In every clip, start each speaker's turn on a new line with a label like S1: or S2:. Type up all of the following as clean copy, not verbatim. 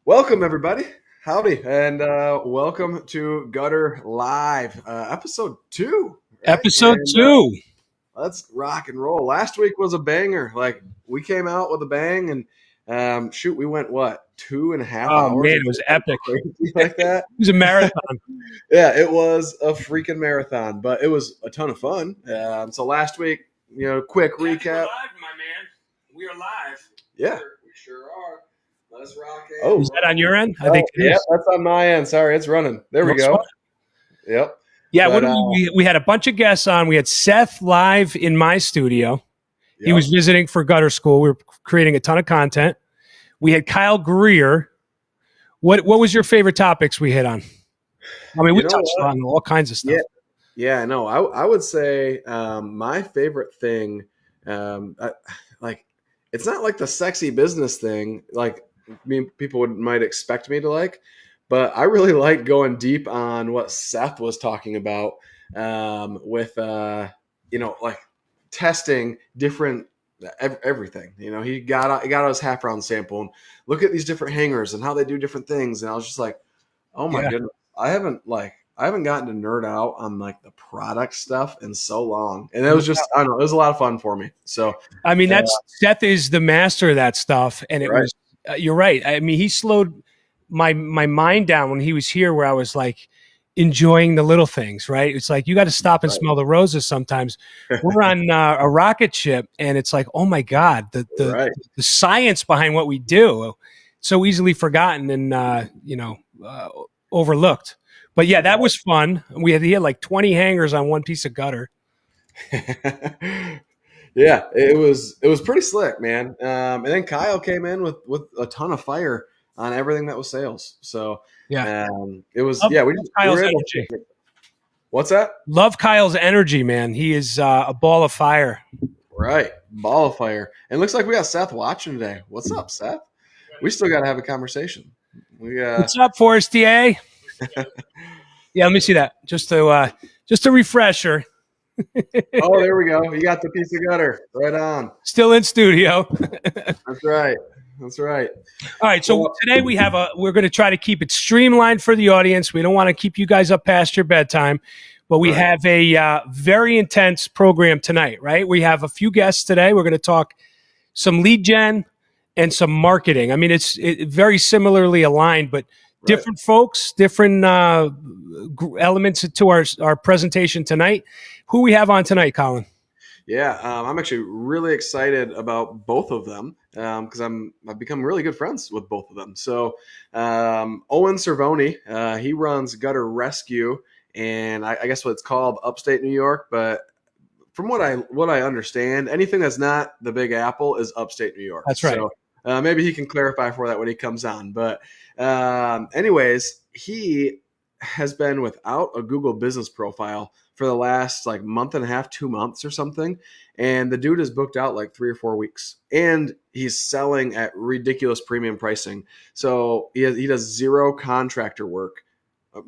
S1: Welcome, everybody. Howdy, and welcome to Gutter Live, episode 2, right?
S2: Episode
S1: And
S2: 2.
S1: let's rock and roll. Last week was a banger. Like, we came out with a bang, and shoot, we went, what, 2.5
S2: Oh
S1: hours?
S2: man,
S1: Or
S2: it was
S1: something
S2: epic.
S1: crazy like that?
S2: It was a marathon.
S1: Yeah, it was a freaking marathon, but it was a ton of fun. So last week, quick recap.
S2: We're live, my man. We are live.
S1: Yeah.
S2: We sure are.
S1: Let's rock it.
S2: Oh, is that on your end? I think it
S1: yeah,
S2: is.
S1: that's on my end. Sorry, it's running. There we
S2: Looks
S1: go.
S2: fun.
S1: Yep.
S2: Yeah,
S1: But,
S2: we had a bunch of guests on. We had Seth live in my studio. He was visiting for Gutter School. We were creating a ton of content. We had Kyle Greer. What was your favorite topics we hit on? I mean, we touched on all kinds of stuff.
S1: Yeah, no, I would say my favorite thing, it's not like the sexy business thing, like people might expect me to like, but I really like going deep on what Seth was talking about with, like testing different everything. He got out his half round sample and look at these different hangers and how they do different things, and I was just like, oh my goodness, I haven't gotten to nerd out on like the product stuff in so long. And it was just, I don't know, it was a lot of fun for me. So,
S2: I mean, Seth is the master of that stuff. And it was, you're right. I mean, he slowed my mind down when he was here, where I was like enjoying the little things, right? It's like, you got to stop and smell the roses sometimes. We're on a rocket ship and it's like, oh my God, the science behind what we do, so easily forgotten and, overlooked. But yeah, that was fun. He had like 20 hangers on one piece of gutter.
S1: Yeah, it was pretty slick, man. And then Kyle came in with a ton of fire on everything that was sales. So
S2: yeah,
S1: it was
S2: Kyle's energy.
S1: What's that?
S2: Love Kyle's energy, man. He is a ball of fire.
S1: Right, ball of fire. And it looks like we got Seth watching today. What's up, Seth? We still got to have a conversation.
S2: What's up, Forestier? Yeah, let me see that. Just a refresher.
S1: Oh, there we go. You got the piece of gutter right on.
S2: Still in studio.
S1: That's right.
S2: All right. So today we're going to try to keep it streamlined for the audience. We don't want to keep you guys up past your bedtime, but we have a very intense program tonight, right? We have a few guests today. We're going to talk some lead gen and some marketing. I mean, it's very similarly aligned, but different folks, different elements to our presentation tonight. Who we have on tonight, Colin?
S1: Yeah, I'm actually really excited about both of them because I've become really good friends with both of them. So Owen Cervoni, he runs Gutter Rescue, and I guess what it's called, upstate New York. But from what I understand, anything that's not the Big Apple is upstate New York.
S2: That's right.
S1: So maybe he can clarify for that when he comes on. But anyways, he has been without a Google business profile for the last like month and a half, 2 months or something. And the dude is booked out like 3 or 4 weeks, and he's selling at ridiculous premium pricing. So he does zero contractor work,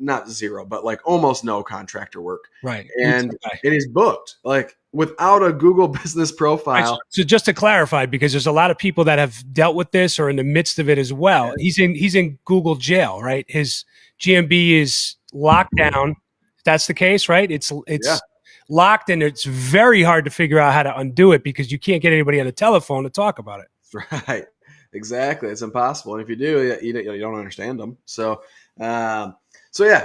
S1: not zero, but like almost no contractor work.
S2: Right.
S1: And he's booked like without a Google business profile.
S2: Right. So just to clarify, because there's a lot of people that have dealt with this or in the midst of it as well. Yeah. He's in Google jail, right? His GMB is locked down. That's the case, right? It's locked, and it's very hard to figure out how to undo it because you can't get anybody on the telephone to talk about it.
S1: Right. Exactly. It's impossible. And if you do, you don't understand them. So yeah,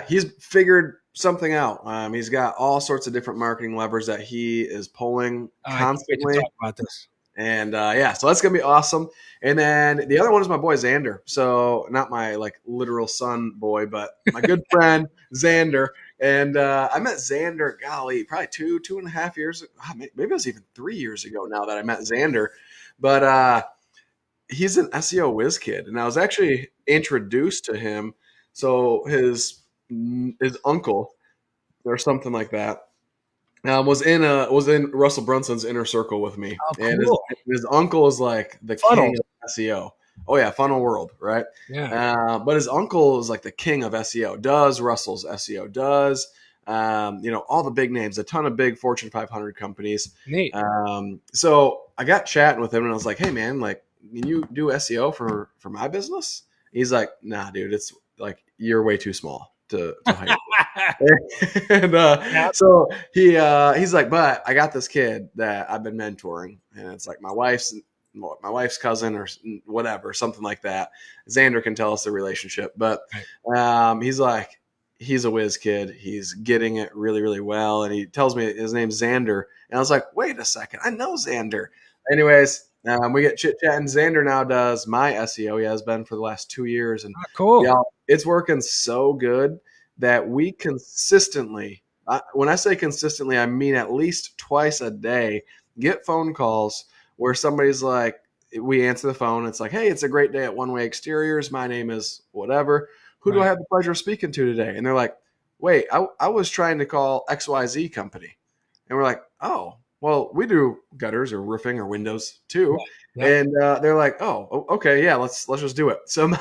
S1: he's figured something out. He's got all sorts of different marketing levers that he is pulling constantly.
S2: I can't wait to talk about this.
S1: And so that's going to be awesome. And then the other one is my boy Zander. So not my like literal son boy, but my good friend Zander. And I met Zander, golly, probably 2.5 years ago. Maybe it was even 3 years ago now that I met Zander. But he's an SEO whiz kid. And I was actually introduced to him. So his uncle or something like that was in Russell Brunson's inner circle with me.
S2: Oh, cool.
S1: And his uncle is like the king of SEO. Oh yeah, Funnel World, right?
S2: Yeah.
S1: But his uncle is like the king of SEO. Does Russell's SEO? Does all the big names, a ton of big Fortune 500 companies.
S2: Neat.
S1: So I got chatting with him, and I was like, "Hey man, like, can you do SEO for my business?" He's like, nah, dude, it's like you're way too small to hire. And
S2: Yep.
S1: so he's like, but I got this kid that I've been mentoring, and it's like my wife's cousin or whatever, something like that. Zander can tell us the relationship, but he's like, he's a whiz kid. He's getting it really, really well, and he tells me his name's Zander, and I was like, wait a second, I know Zander. Anyways, we get chit chatting. Zander now does my SEO. He has been for the last 2 years, and
S2: Cool.
S1: yeah, it's working so good that we consistently, when I say consistently, I mean at least twice a day, get phone calls where somebody's like, we answer the phone. It's like, hey, it's a great day at One Way Exteriors. My name is whatever. Who do I have the pleasure of speaking to today? And they're like, wait, I was trying to call XYZ company. And we're like, oh, well, we do gutters or roofing or windows too. And they're like, oh, okay, yeah, let's just do it. So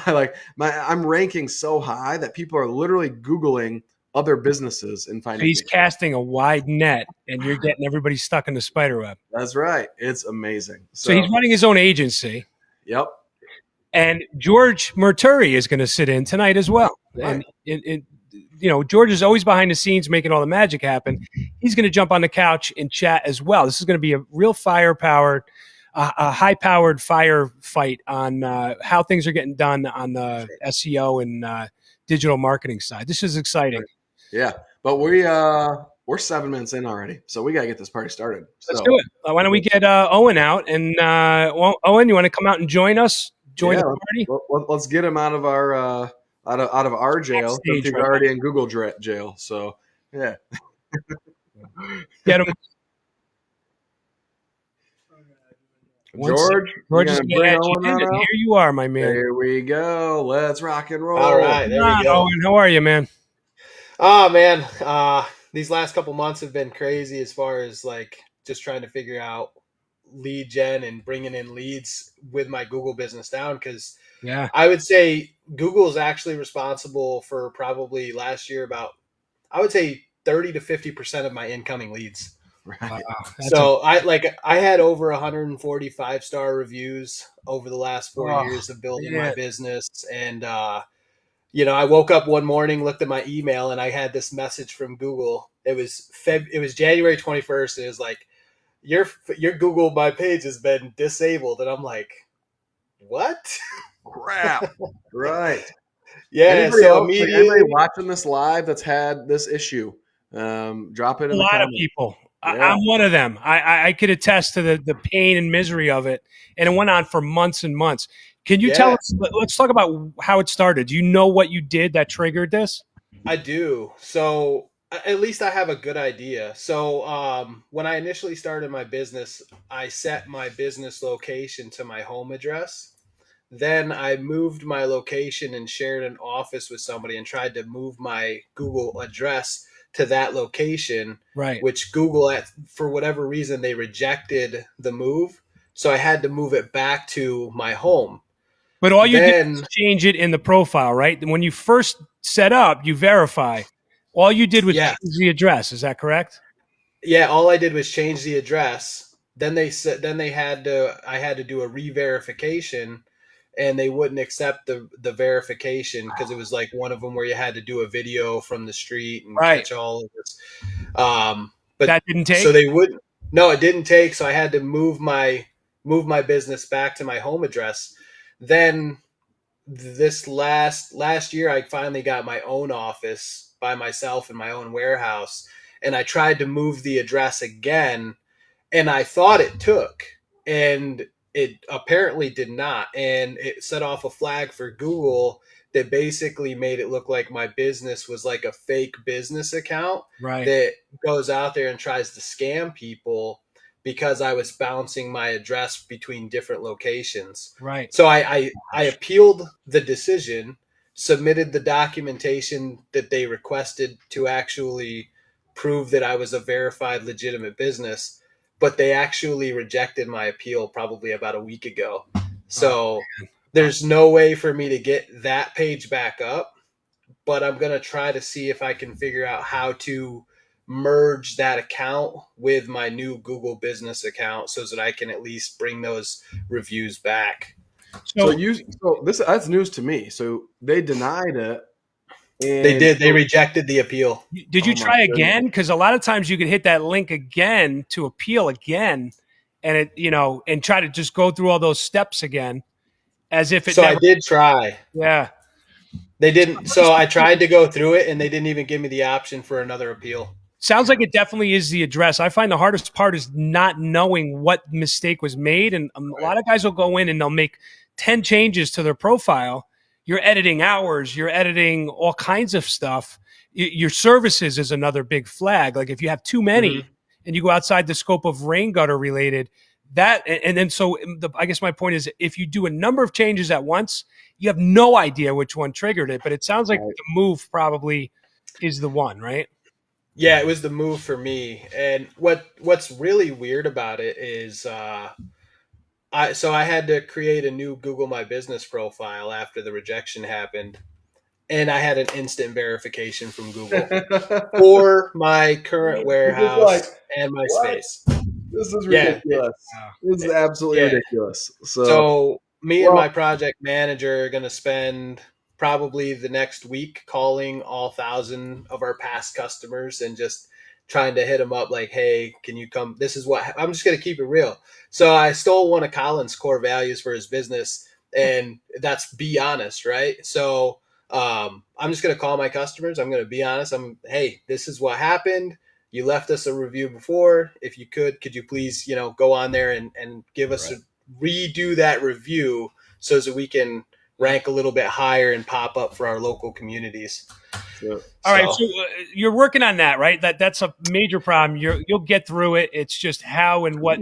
S1: I'm ranking so high that people are literally Googling other businesses and finding
S2: He's
S1: me.
S2: casting a wide net, and you're getting everybody stuck in the spider web.
S1: That's right. It's amazing.
S2: So he's running his own agency.
S1: Yep.
S2: And George Murturi is going to sit in tonight as well.
S1: Right.
S2: And George is always behind the scenes making all the magic happen. He's going to jump on the couch and chat as well. This is going to be a real firepowered, a high-powered firefight on how things are getting done on the SEO and digital marketing side. This is exciting.
S1: Yeah, but we're 7 minutes in already, so we got to get this party started.
S2: Let's do it. Why don't we get Owen out? And Owen, you want to come out and join us? Join the party.
S1: Let's get him out of our out of our jail. Since he's already in Google jail. So yeah,
S2: get him.
S1: George
S2: is going to add you in, and here you are, my man.
S1: Here we go. Let's rock and roll.
S3: All right, there we go.
S2: Owen, how are you, man?
S3: Oh man, these last couple months have been crazy as far as like just trying to figure out lead gen and bringing in leads with my Google business down, because I would say Google is actually responsible for probably last year about, I would say 30 to 50% of my incoming leads.
S1: Right.
S3: So I had over 145 star reviews over the last 4 years of building my business, and I woke up one morning, looked at my email, and I had this message from Google. It was January 21st. And it was like, your Google My Page has been disabled, and I'm like, what?
S1: Crap! Right.
S3: Yeah.
S1: Anybody watching this live that's had this issue, drop it in the comments.
S2: A lot of people. I'm one of them. I could attest to the pain and misery of it, and it went on for months and months. Can you tell us? Let's talk about how it started. Do you know what you did that triggered this?
S3: I do. So at least I have a good idea. So when I initially started my business, I set my business location to my home address. Then I moved my location and shared an office with somebody and tried to move my Google address to that location,
S2: right?
S3: Which Google, for whatever reason, they rejected the move. So I had to move it back to my home.
S2: But all you did was change it in the profile, right? When you first set up, you verify. All you did was change the address. Is that correct?
S3: Yeah, all I did was change the address. Then I had to do a re-verification, and they wouldn't accept the verification because it was like one of them where you had to do a video from the street and catch all of this. But
S2: that didn't take.
S3: So they wouldn't. No, it didn't take. So I had to move my business back to my home address. Then this last year, I finally got my own office by myself in my own warehouse, and I tried to move the address again, and I thought it took, and it apparently did not, and it set off a flag for Google that basically made it look like my business was like a fake business account that goes out there and tries to scam people, because I was bouncing my address between different locations.
S2: Right.
S3: So I appealed the decision, submitted the documentation that they requested to actually prove that I was a verified legitimate business, but they actually rejected my appeal probably about a week ago. So there's no way for me to get that page back up, but I'm going to try to see if I can figure out how to merge that account with my new Google business account so that I can at least bring those reviews back.
S1: So
S2: So
S1: that's news to me. So they denied it,
S3: They
S1: and
S3: did. They rejected the appeal.
S2: did you
S1: oh my
S2: try
S1: goodness.
S2: again? Because a lot of times you could hit that link again to appeal again, and and try to just go through all those steps again, as if it
S3: So I
S2: never.
S3: did try.
S2: Yeah.
S3: They didn't. So I tried to go through it, and they didn't even give me the option for another appeal.
S2: Sounds like it definitely is the address. I find the hardest part is not knowing what mistake was made. And a lot of guys will go in and they'll make 10 changes to their profile. You're editing hours, you're editing all kinds of stuff. Your services is another big flag. Like if you have too many
S3: Mm-hmm.
S2: and you go outside the scope of rain gutter related, and then I guess my point is if you do a number of changes at once, you have no idea which one triggered it. But it sounds like
S1: Right.
S2: the move probably is the one, right?
S3: Yeah, it was the move for me. And what's really weird about it is I had to create a new Google My Business profile after the rejection happened, and I had an instant verification from Google for my current
S1: It's just like,
S3: warehouse and my
S1: what?
S3: space.
S1: This is
S3: Yeah,
S1: ridiculous. This is absolutely
S3: yeah.
S1: ridiculous. So,
S3: So me and my
S1: well,
S3: project manager are going to spend probably the next week calling all 1,000 of our past customers and just trying to hit them up like, hey, can you come? This is what I'm just going to keep it real. So I stole one of Colin's core values for his business, and that's be honest, right? So I'm just going to call my customers. I'm going to be honest. Hey, this is what happened. You left us a review before. If you could you please, go on there and give us
S1: right.
S3: redo that review so that we can rank a little bit higher and pop up for our local communities.
S1: So,
S2: All right, so you're working on that, right? That's a major problem. You'll get through it. It's just how and what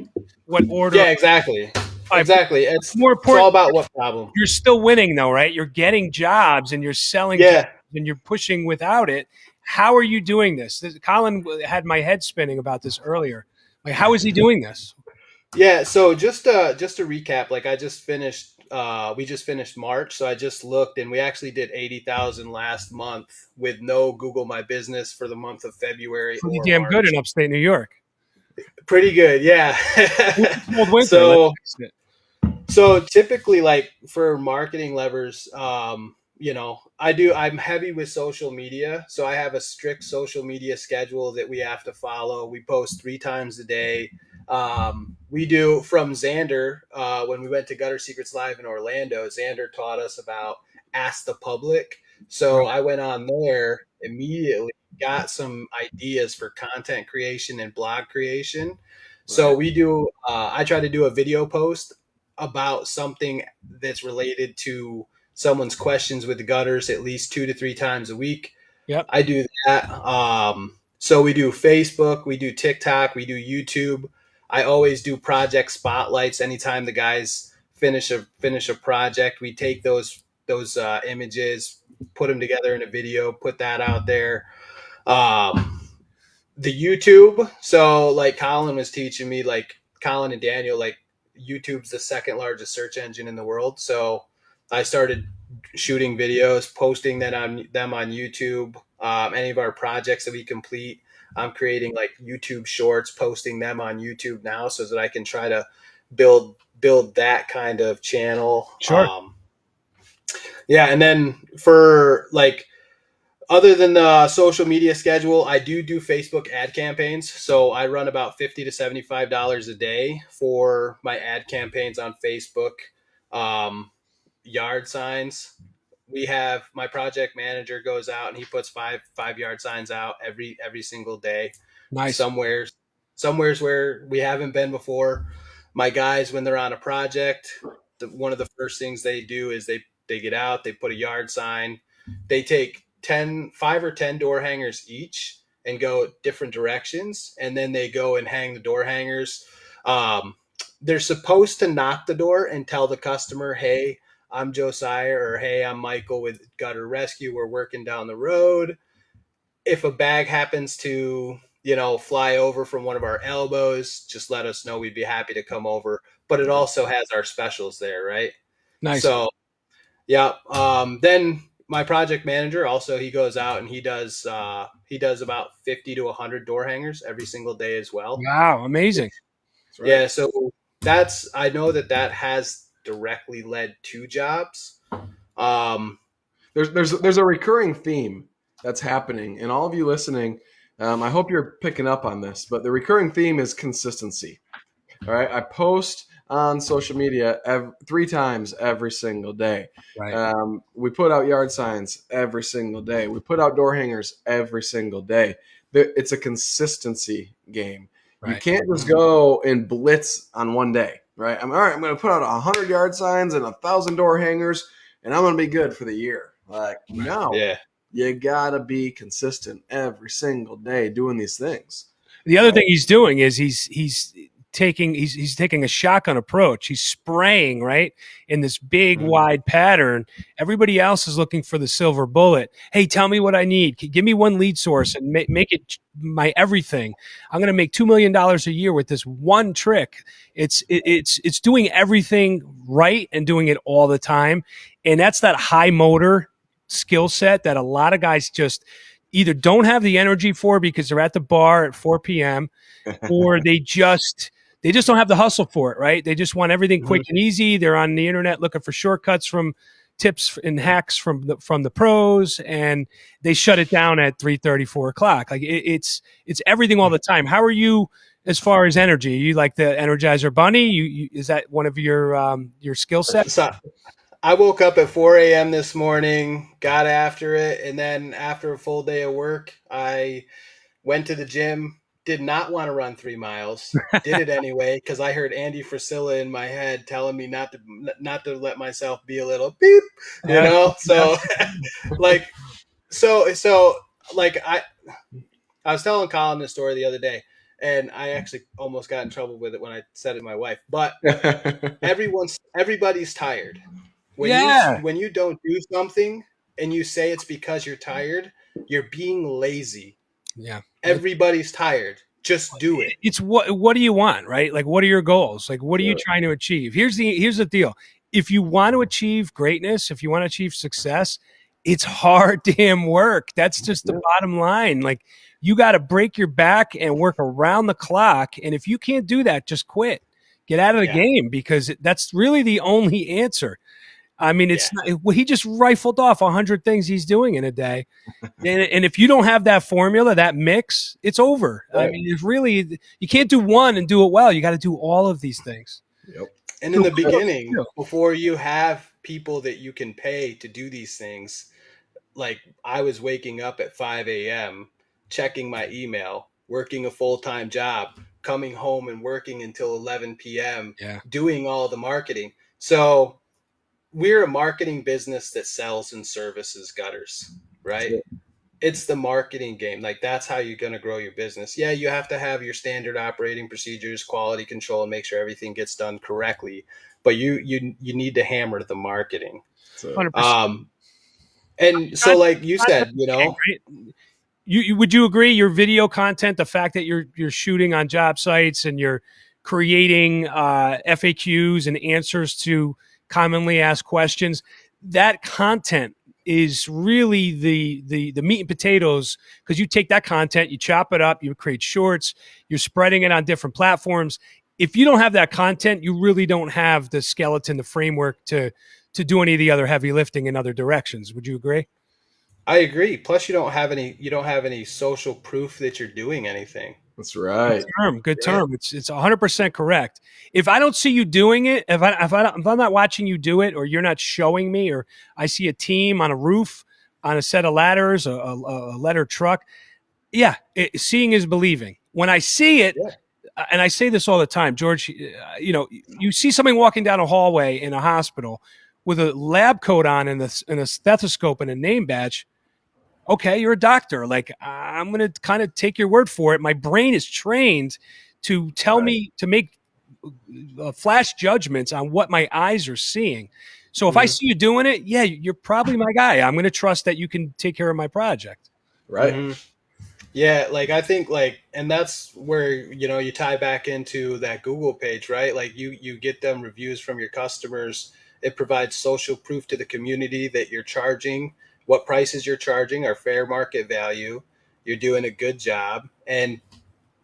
S2: order.
S3: Yeah, exactly.
S2: All right,
S3: Exactly.
S2: more
S3: It's all
S2: important,
S3: about what problem.
S2: you're still winning though, right? You're getting jobs and you're selling jobs
S3: Yeah.
S2: and you're pushing without it. How are you doing this? Colin had my head spinning about this earlier. Like, how is he doing this?
S3: Yeah, so just to recap, like I just finished we just finished March, so I just looked and we actually did 80,000 last month with no Google My Business for the month of February
S2: Pretty
S3: or
S2: damn good
S3: March.
S2: in upstate New York.
S3: Pretty good, yeah.
S2: Cold winter. Let's
S3: so
S2: face it.
S3: So typically, like for marketing levers, I'm heavy with social media. So I have a strict social media schedule that we have to follow. We post 3 times a day. We do from Zander, when we went to Gutter Secrets Live in Orlando, Zander taught us about Ask the Public. So
S2: Right.
S3: I went on there immediately, got some ideas for content creation and blog creation. So
S1: right.
S3: I try to do a video post about something that's related to someone's questions with the gutters at least 2 to 3 times a week.
S2: Yep.
S3: I do that. So we do Facebook, we do TikTok, we do YouTube. I always do project spotlights anytime the guys finish a project. We take those images, put them together in a video, put that out there. Um, the YouTube. So like Colin was teaching me, like Colin and Daniel, like YouTube's the second largest search engine in the world. So I started shooting videos, posting them on YouTube. Any of our projects that we complete, I'm creating like YouTube shorts, posting them on YouTube now, so that I can try to build that kind of channel.
S2: Sure.
S3: Yeah, and then for like other than the social media schedule, I do Facebook ad campaigns. So I run about $50 to $75 a day for my ad campaigns on Facebook. Yard signs. We have my project manager goes out and he puts five yard signs out every single day.
S2: Nice.
S3: Somewhere's where we haven't been before. My guys, when they're on a project, one of the first things they do is they get out, they put a yard sign, they take 5 or 10 door hangers each and go different directions, and then they go and hang the door hangers. They're supposed to knock the door and tell the customer, hey, I'm Josiah, or hey, I'm Michael with Gutter Rescue. We're working down the road. If a bag happens to, fly over from one of our elbows, just let us know. We'd be happy to come over. But it also has our specials there, right?
S2: Nice.
S3: So, yeah. Then my project manager also, he goes out and he does about 50 to 100 door hangers every single day as well.
S2: Wow, amazing.
S1: Right.
S3: Yeah, so I know that has directly led to jobs. Um,
S1: There's a recurring theme that's happening, and all of you listening, I hope you're picking up on this. But the recurring theme is consistency. All right, I post on social media 3 times every single day.
S2: Right.
S1: We put out yard signs every single day. We put out door hangers every single day. It's a consistency game. You
S2: Right.
S1: can't just go and blitz on one day, right? I'm all right. I'm going to put out 100 yard signs and 1,000 door hangers, and I'm going to be good for the year. Like, no,
S3: yeah.
S1: you gotta be consistent every single day doing these things.
S2: The other thing he's doing is he's taking a shotgun approach. He's spraying right in this big wide pattern. Everybody else is looking for the silver bullet. Hey, tell me what I need. Give me one lead source and make it my everything. I'm going to make $2 million a year with this one trick. It's doing everything right and doing it all the time, and that's that high motor skill set that a lot of guys just either don't have the energy for because they're at the bar at 4 p.m. or they just don't have the hustle for it, right? They just want everything quick and easy. They're on the internet looking for shortcuts from tips and hacks from the pros, and they shut it down at 3:30, 4 o'clock. Like it's everything all the time. How are you as far as energy? Are you like the Energizer Bunny? You is that one of your skill sets?
S3: So I woke up at 4 a.m. this morning, got after it, and then after a full day of work, I went to the gym. Did not want to run 3 miles. Did it anyway because I heard Andy Frisella in my head telling me not to let myself be a little beep, you know. So, like, I was telling Colin this story the other day, and I actually almost got in trouble with it when I said it to my wife. But everybody's tired. When you don't do something and you say it's because you're tired, you're being lazy.
S2: Yeah.
S3: Everybody's tired. Just do it.
S2: It's what do you want, right? Like what are your goals? Like what are you trying to achieve? Here's the deal. If you want to achieve greatness, if you want to achieve success, it's hard damn work. That's just the bottom line. Like you got to break your back and work around the clock, and if you can't do that, just quit. Get out of the game because that's really the only answer. I mean, it's not, he just rifled off 100 things he's doing in a day. And if you don't have that formula, that mix, it's over. Right. I mean, it's really, you can't do one and do it well. You got to do all of these things.
S1: Yep.
S3: And in the beginning, before you have people that you can pay to do these things, like I was waking up at 5 a.m., checking my email, working a full-time job, coming home and working until 11 p.m., doing all the marketing. So we're a marketing business that sells and services gutters, right? Sure. It's the marketing game. Like that's how you're going to grow your business. Yeah, you have to have your standard operating procedures, quality control, and make sure everything gets done correctly. But you need to hammer the marketing.
S2: 100%.
S3: And so, like you said, you know,
S2: you would you agree? Your video content, the fact that you're shooting on job sites and you're creating FAQs and answers to commonly asked questions, that content is really the meat and potatoes, because you take that content, you chop it up, you create shorts, you're spreading it on different platforms. If you don't have that content, you really don't have the skeleton, the framework to do any of the other heavy lifting in other directions. Would you agree?
S3: I agree. Plus, you don't have any social proof that you're doing anything.
S1: That's right.
S2: Good term. It's 100% correct. If I don't see you doing it, if I'm not watching you do it, or you're not showing me, or I see a team on a roof, on a set of ladders, a ladder truck, seeing is believing. When I see it, and I say this all the time, George, you see somebody walking down a hallway in a hospital with a lab coat on and a stethoscope and a name badge. Okay, you're a doctor. Like, I'm going to kind of take your word for it. My brain is trained to tell me to make flash judgments on what my eyes are seeing. So if I see you doing it, you're probably my guy. I'm going to trust that you can take care of my project.
S1: Right.
S3: Mm-hmm. Yeah, like I think and that's where, you tie back into that Google page, right? Like you get them reviews from your customers. It provides social proof to the community that you're charging. What prices you're charging are fair market value. You're doing a good job, and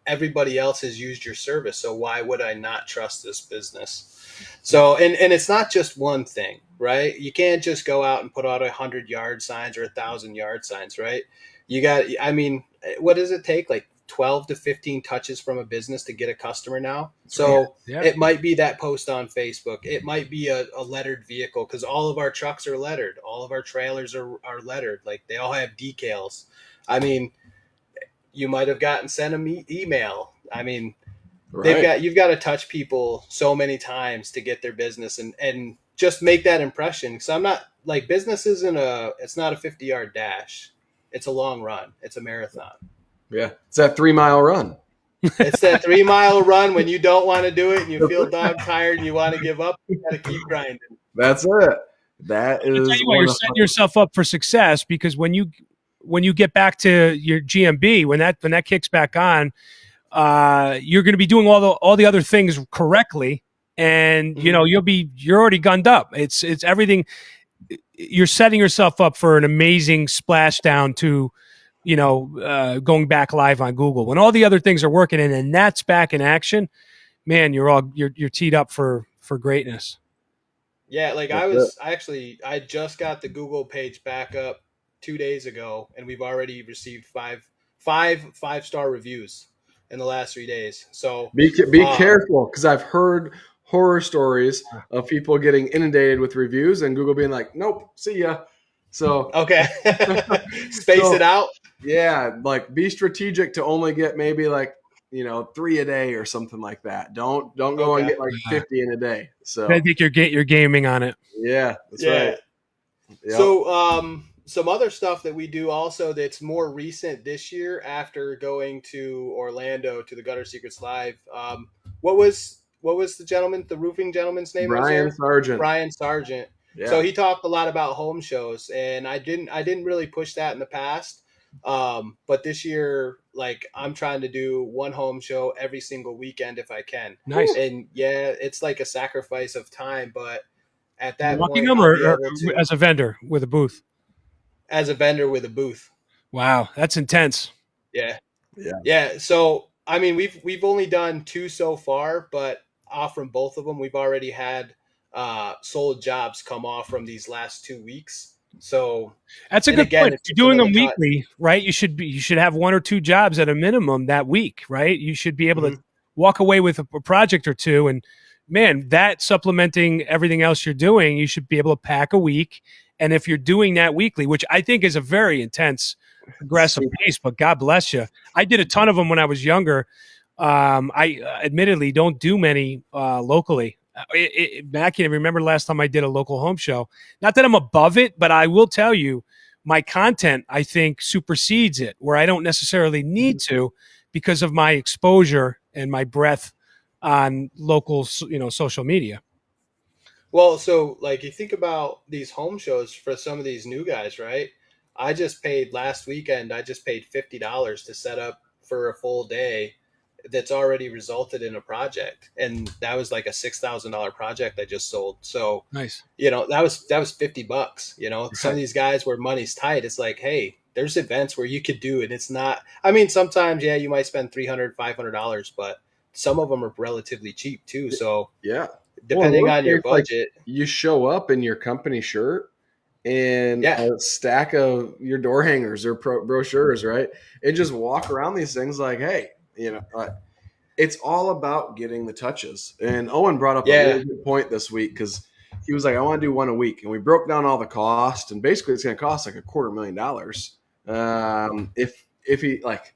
S3: everybody else has used your service. So why would I not trust this business? So, and it's not just one thing, right? You can't just go out and put out 100-yard signs or 1,000-yard signs, right? You got, I mean, what does it take? Like 12 to 15 touches from a business to get a customer now. So
S2: Yeah.
S3: it might be that post on Facebook. It might be a lettered vehicle, because all of our trucks are lettered. All of our trailers are lettered. Like, they all have decals. I mean, you might have gotten sent an email. I mean, you've got to touch people so many times to get their business and just make that impression. Because I'm not, like, business it's not a 50-yard dash. It's a long run. It's a marathon.
S1: Yeah. It's that 3-mile run.
S3: It's that 3-mile run when you don't want to do it and you feel dog tired and you want to give up. You got to keep grinding.
S1: That's it. That is.
S2: Tell you what, you're setting yourself up for success, because when you get back to your GMB, when that kicks back on, you're going to be doing all the other things correctly, and you're already gunned up. It's everything. You're setting yourself up for an amazing splashdown to, going back live on Google when all the other things are working, and that's back in action. Man, you're teed up for greatness.
S3: Yeah, like I just got the Google page back up 2 days ago, and we've already received five-star reviews in the last 3 days. So
S1: be careful, because I've heard horror stories of people getting inundated with reviews and Google being like, "Nope, see ya." So
S3: okay, space it out.
S1: Yeah, like, be strategic to only get maybe like 3 a day or something like that. Don't go and get like 50 in a day. So
S2: I think you're gaming on it.
S1: Yeah, that's right.
S3: Yep. So some other stuff that we do also that's more recent this year, after going to Orlando to the Gutter Secrets Live. What was the roofing gentleman's name?
S1: Brian Sargent.
S3: Brian Sargent. Yeah. So he talked a lot about home shows, and I didn't really push that in the past. But this year, like, I'm trying to do one home show every single weekend if I can.
S2: Nice.
S3: And yeah, it's like a sacrifice of time, but at that
S2: point,
S3: or
S2: as a vendor with a booth.
S3: As a vendor with a booth.
S2: Wow, that's intense.
S3: Yeah. So I mean, we've only done 2 so far, but off from both of them, we've already had sold jobs come off from these last 2 weeks. So
S2: that's a good point. If you're doing them weekly, right? You should have 1 or 2 jobs at a minimum that week, right? You should be able to walk away with a project or two, and man, that supplementing everything else you're doing, you should be able to pack a week. And if you're doing that weekly, which I think is a very intense, aggressive pace, but God bless you. I did a ton of them when I was younger. I admittedly don't do many locally. I can't even remember last time I did a local home show. Not that I'm above it, but I will tell you, my content, I think, supersedes it, where I don't necessarily need to, because of my exposure and my breadth on local, social media.
S3: Well, so like, you think about these home shows for some of these new guys, right? Last weekend, I just paid $50 to set up for a full day. That's already resulted in a project, and that was like a $6,000 project I just sold. So
S2: nice.
S3: That was $50. Some of these guys where money's tight, it's like, hey, there's events where you could do it. It's not. I mean, sometimes you might spend $300, $500, but some of them are relatively cheap too. So
S1: yeah.
S3: Depending on your budget,
S1: like, you show up in your company shirt and a stack of your door hangers or brochures, right? And just walk around these things like, hey, it's all about getting the touches. And Owen brought up a really good point this week, because he was like, I want to do one a week. And we broke down all the cost, and basically it's going to cost like $250,000. If he, like,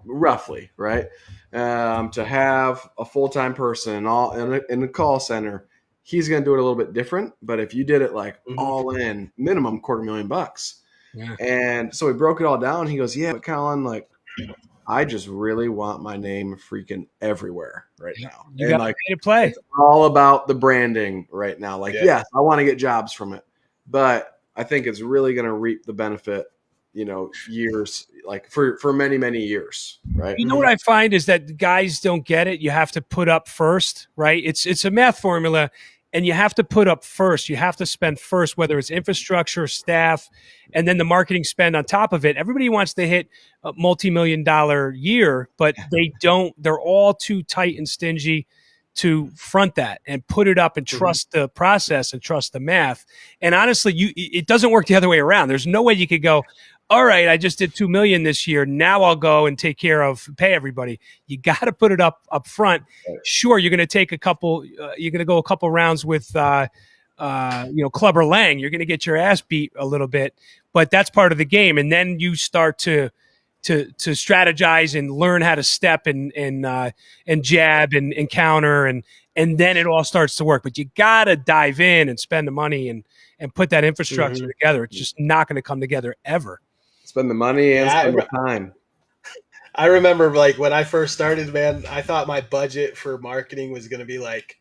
S1: roughly, right? To have a full-time person all in the call center, he's going to do it a little bit different. But if you did it like all in, minimum $250,000.
S2: Yeah.
S1: And so we broke it all down. He goes, yeah, but Colin, like, I just really want my name freaking everywhere right now.
S2: You got to play.
S1: It's all about the branding right now. Like, yes, I want to get jobs from it, but I think it's really going to reap the benefit, years, like for many, many years. Right.
S2: You know what I find is that guys don't get it. You have to put up first, right? It's a math formula, and you have to put up first. You have to spend first, whether it's infrastructure, staff, and then the marketing spend on top of it. Everybody wants to hit a multi-million-dollar year, but they don't. They're all too tight and stingy to front that and put it up and trust the process and trust the math. And honestly, it doesn't work the other way around. There's no way you could go, all right, I just did 2 million this year. Now I'll go and pay everybody. You got to put it up front. Sure, you're going to take you're going to go a couple rounds with, Clubber Lang. You're going to get your ass beat a little bit, but that's part of the game. And then you start to strategize and learn how to step and jab and counter, and then it all starts to work. But you got to dive in and spend the money and put that infrastructure together. It's just not going to come together ever.
S1: Spend the money and spend the time.
S3: I remember like when I first started, man, I thought my budget for marketing was going to be like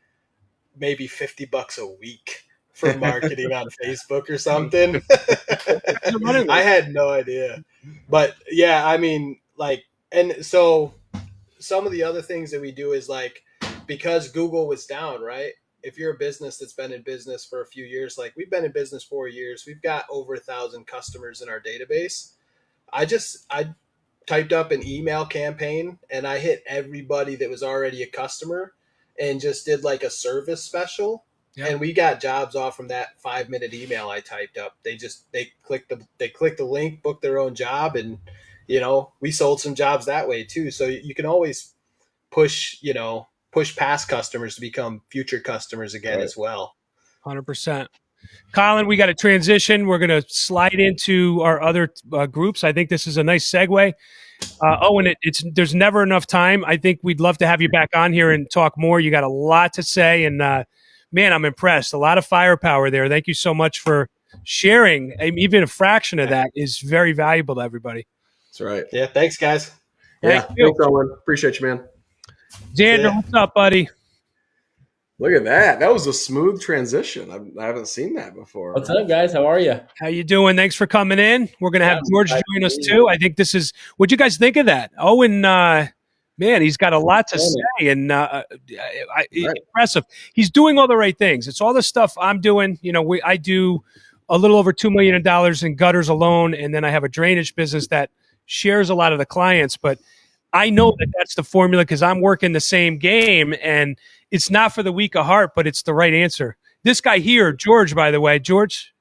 S3: maybe $50 a week for marketing on Facebook or something. I had no idea. But yeah, I mean, like, and so some of the other things that we do is like, because Google was down, right? If you're a business that's been in business for a few years, like we've been in business 4 years, we've got over 1,000 customers in our database. I typed up an email campaign and I hit everybody that was already a customer and just did like a service special. Yep. And we got jobs off from that 5-minute email I typed up. They clicked the link, booked their own job, and we sold some jobs that way too. So you can always push past customers to become future customers again as well.
S2: 100%. Colin, we got a transition. We're going to slide into our other groups. I think this is a nice segue. Owen, there's never enough time. I think we'd love to have you back on here and talk more. You got a lot to say, and man, I'm impressed. A lot of firepower there. Thank you so much for sharing. Even a fraction of that is very valuable to everybody.
S1: That's right.
S3: Yeah, thanks, guys.
S1: Thanks, Owen. Appreciate you, man.
S2: Zander, what's up, buddy?
S1: Look at that. That was a smooth transition. I haven't seen that before.
S4: What's up, guys? How are you?
S2: How you doing? Thanks for coming in. We're going to have George join us too. I think this is – what'd you guys think of that? Owen, man, he's got a lot to say, and impressive. He's doing all the right things. It's all the stuff I'm doing. I do a little over $2 million in gutters alone, and then I have a drainage business that shares a lot of the clients. But I know that that's the formula because I'm working the same game, and – it's not for the weak of heart, but it's the right answer. This guy here, George, by the way, George,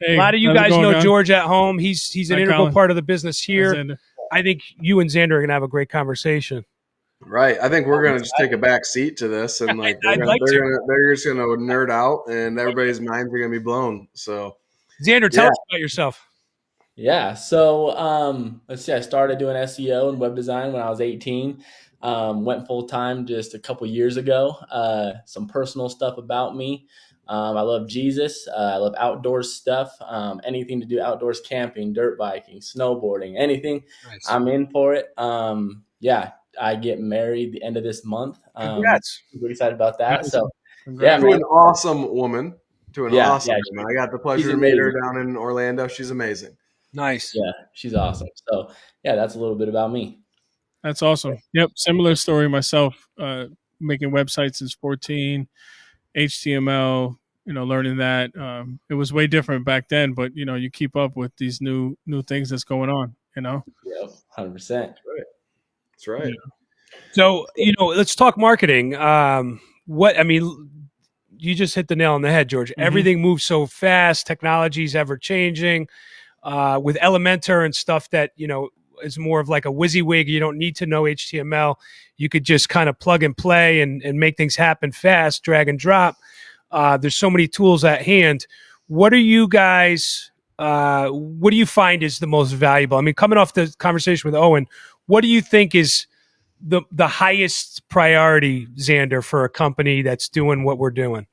S2: a lot of you guys know George at home. He's an integral part of the business here. I think you and Zander are going to have a great conversation.
S1: Right. I think we're going to just take a back seat to this, and they're just going to nerd out, and everybody's minds are going to be blown. So,
S2: Zander, tell us about yourself.
S4: Yeah. So, let's see. I started doing SEO and web design when I was 18. Went full time just a couple years ago. Some personal stuff about me. I love Jesus. I love outdoors stuff. Anything to do outdoors, camping, dirt biking, snowboarding, anything. Nice. I'm in for it. I get married the end of this month.
S2: Congrats.
S4: Really excited about that. So,
S1: to an awesome woman. Woman. I got the pleasure to meet her down in Orlando. She's amazing.
S2: Nice.
S4: Yeah, she's awesome. So, that's a little bit about me.
S5: That's awesome. Yep. Similar story myself, making websites since 14, HTML, learning that. It was way different back then, but, you keep up with these new things that's going on,
S4: Yeah, 100%.
S1: That's right.
S2: Yeah. So, let's talk marketing. You just hit the nail on the head, George. Mm-hmm. Everything moves so fast. Technology's ever changing. With Elementor and stuff that, is more of like a WYSIWYG. You don't need to know HTML. You could just kind of plug and play and make things happen fast, drag and drop. There's so many tools at hand. What are you guys, what do you find is the most valuable? I mean, coming off the conversation with Owen, what do you think is the highest priority, Zander, for a company that's doing what we're doing?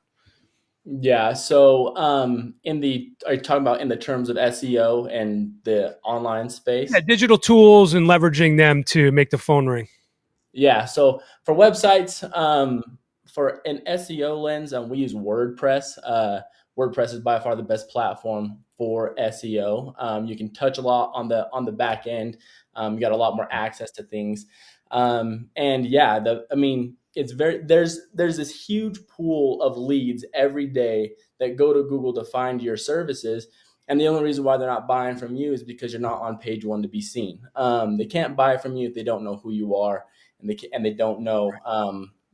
S4: Yeah. So, are you talking about in the terms of SEO and the online space?
S2: Yeah, digital tools and leveraging them to make the phone ring.
S4: Yeah. So for websites, for an SEO lens, we use WordPress. WordPress is by far the best platform for SEO. You can touch a lot on the back end. You got a lot more access to things. There's this huge pool of leads every day that go to Google to find your services. And the only reason why they're not buying from you is because you're not on page one to be seen. They can't buy from you if they don't know who you are, and they don't know,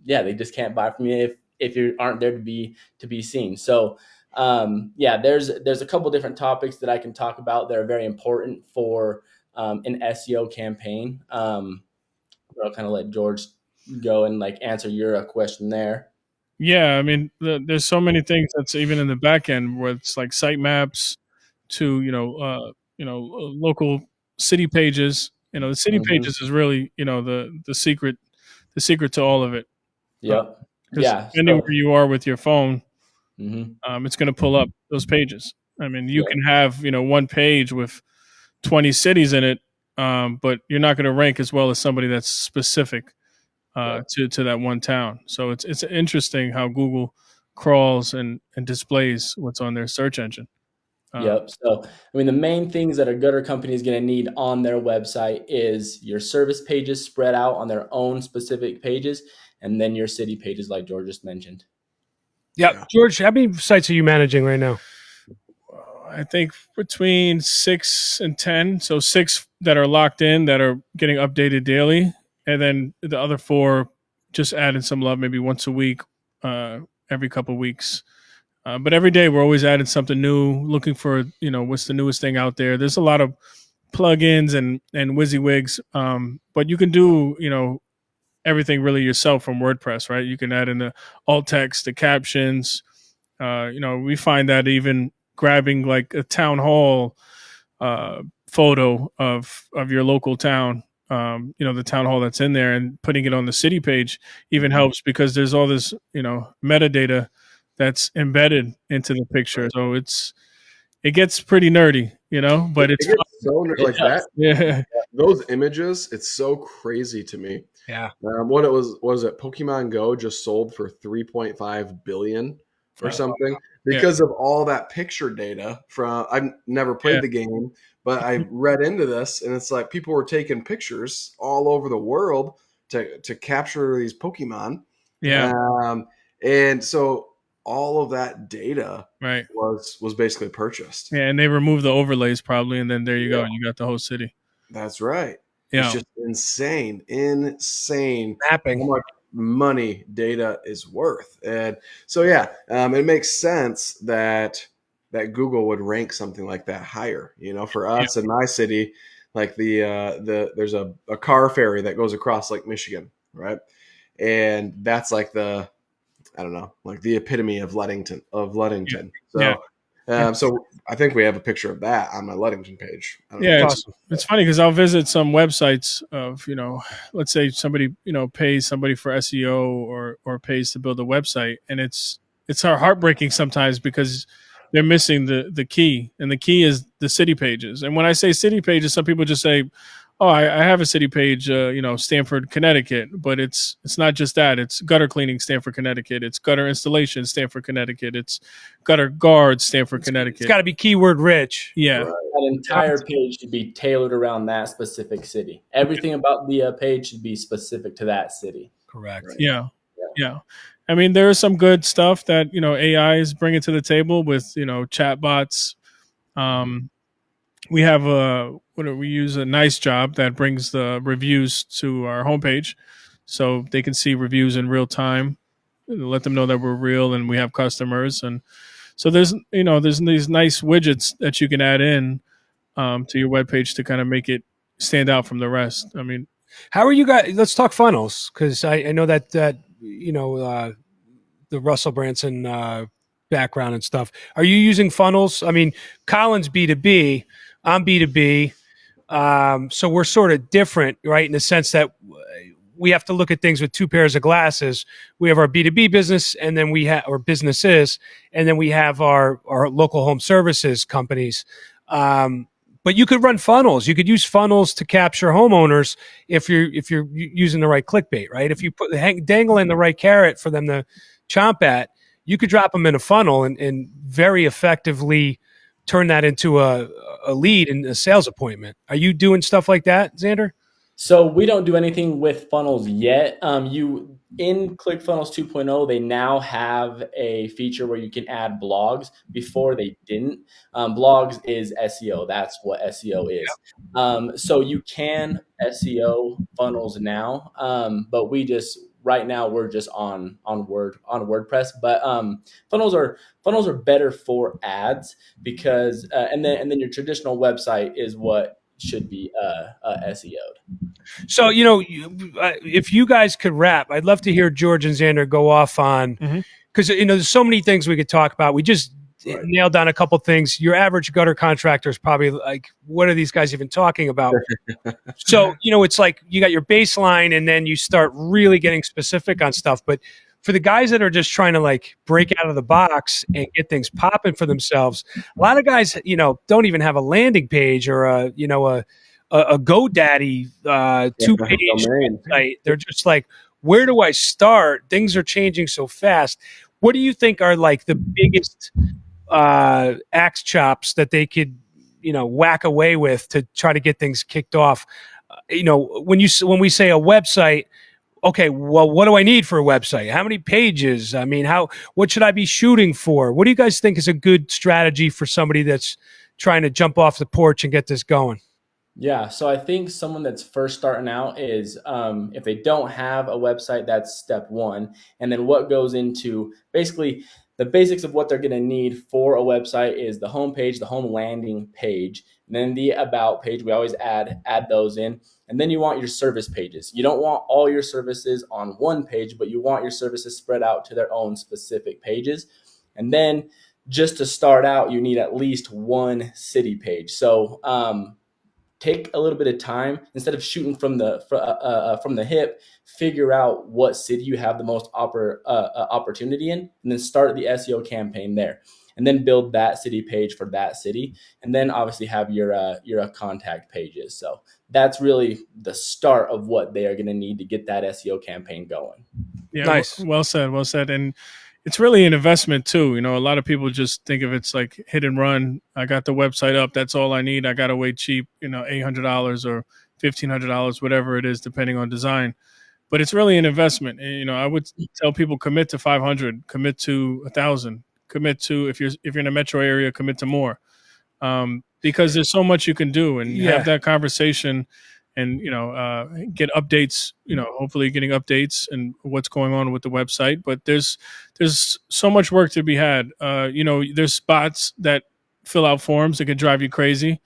S4: they just can't buy from you if you aren't there to be seen. So there's a couple different topics that I can talk about that are very important for an SEO campaign. I'll kind of let George go and like answer your question there.
S5: Yeah, I mean, there's so many things that's even in the back end where it's like sitemaps to local city pages. The city pages is really the secret to all of it.
S4: Yep.
S5: Because depending where you are with your phone,
S4: mm-hmm.
S5: It's going to pull up those pages. I mean, you can have one page with 20 cities in it, but you're not going to rank as well as somebody that's specific to that one town. So it's interesting how Google crawls and displays what's on their search engine.
S4: Yep. So, I mean, the main things that a gutter company is going to need on their website is your service pages spread out on their own specific pages, and then your city pages, like George just mentioned.
S2: Yeah. George, how many sites are you managing right now?
S5: I think between 6 and 10. So 6 that are locked in that are getting updated daily. And then the other 4 just adding some love, maybe once a week, every couple of weeks. But every day we're always adding something new, looking for, what's the newest thing out there. There's a lot of plugins and WYSIWYGs, but you can do, everything really yourself from WordPress, right? You can add in the alt text, the captions. We find that even grabbing like a town hall photo of your local town, the town hall that's in there, and putting it on the city page even helps because there's all this, metadata that's embedded into the picture. So it gets pretty nerdy, but it's
S1: it gets so nerdy like that.
S5: Yeah.
S1: Those images, it's so crazy to me.
S2: Yeah.
S1: What was it? Pokemon Go just sold for 3.5 billion or something because of all that picture data from. I've never played the game, but I read into this, and it's like people were taking pictures all over the world to capture these Pokemon.
S5: Yeah.
S1: And so all of that data
S5: right
S1: was basically purchased.
S5: Yeah, and they removed the overlays probably, and then there you go, and you got the whole city.
S1: That's right.
S5: Yeah.
S1: It's just insane
S2: mapping
S1: how much money data is worth. And so it makes sense that Google would rank something like that higher. For us in my city, like there's a car ferry that goes across Lake Michigan, right? And that's like the epitome of Ludington. So I think we have a picture of that on my Ludington page.
S5: It's funny because I'll visit some websites of, let's say somebody, pays somebody for SEO or pays to build a website. And it's heartbreaking sometimes because they're missing the key. And the key is the city pages. And when I say city pages, some people just say, oh, I have a city page, Stamford, Connecticut, but it's not just that. It's gutter cleaning, Stamford, Connecticut. It's gutter installation, Stamford, Connecticut. It's gutter guards, Stamford, Connecticut.
S2: It's got to be keyword rich.
S5: Yeah.
S4: That entire page should be tailored around that specific city. Everything about the page should be specific to that city.
S2: Correct.
S5: Right? Yeah. I mean, there is some good stuff that, AI is bringing to the table with, chatbots. We have we use a Nice Job that brings the reviews to our homepage, so they can see reviews in real time, let them know that we're real and we have customers. And so there's these nice widgets that you can add in to your webpage to kind of make it stand out from the rest. I mean,
S2: how are you guys? Let's talk funnels, because I know that the Russell Branson background and stuff. Are you using funnels? I mean, Colin's B2B. I'm B2B. So we're sort of different, right? In the sense that we have to look at things with 2 pairs of glasses. We have our B2B business, and then we have our businesses, and then we have our local home services companies. But you could run funnels. You could use funnels to capture homeowners if you're using the right clickbait, right? If you dangle in the right carrot for them to chomp at, you could drop them in a funnel and very effectively turn that into a lead in a sales appointment. Are you doing stuff like that, Zander?
S4: So we don't do anything with funnels yet. You in ClickFunnels 2.0, they now have a feature where you can add blogs. Before they didn't. Blogs is SEO. That's what SEO is. So you can SEO funnels now, but we just right now we're just on WordPress, but funnels are better for ads because and then your traditional website is what should be SEO'd.
S2: So, if you guys could wrap, I'd love to hear George and Zander go off on, because, there's so many things we could talk about. We just nailed down a couple things. Your average gutter contractor is probably like, what are these guys even talking about? So, it's like you got your baseline and then you start really getting specific on stuff. But for the guys that are just trying to like break out of the box and get things popping for themselves, a lot of guys, don't even have a landing page or a GoDaddy 2-page website. They're just like, where do I start? Things are changing so fast. What do you think are like the biggest axe chops that they could, whack away with to try to get things kicked off? When we say a website, okay, well, what do I need for a website? How many pages? I mean, what should I be shooting for? What do you guys think is a good strategy for somebody that's trying to jump off the porch and get this going?
S4: Yeah, so I think someone that's first starting out is if they don't have a website, that's step one. And then what goes into basically the basics of what they're going to need for a website is the home page, the home landing page, and then the about page. We always add those in. And then you want your service pages. You don't want all your services on one page, but you want your services spread out to their own specific pages. And then just to start out, you need at least one city page. So take a little bit of time instead of shooting from the hip. Figure out what city you have the most opportunity in, and then start the SEO campaign there, and then build that city page for that city, and then obviously have your contact pages. So that's really the start of what they are going to need to get that SEO campaign going.
S5: Yeah,
S2: nice.
S5: Well said. And it's really an investment too. A lot of people just think of it's like hit and run. I got the website up. That's all I need. I got to wait cheap, $800 or $1,500, whatever it is, depending on design. But it's really an investment. And, I would tell people commit to 500, commit to 1,000, commit to, if you're in a metro area, commit to more, because there's so much you can do and have that conversation. And, get updates, hopefully getting updates and what's going on with the website. But there's so much work to be had. There's spots that fill out forms that can drive you crazy.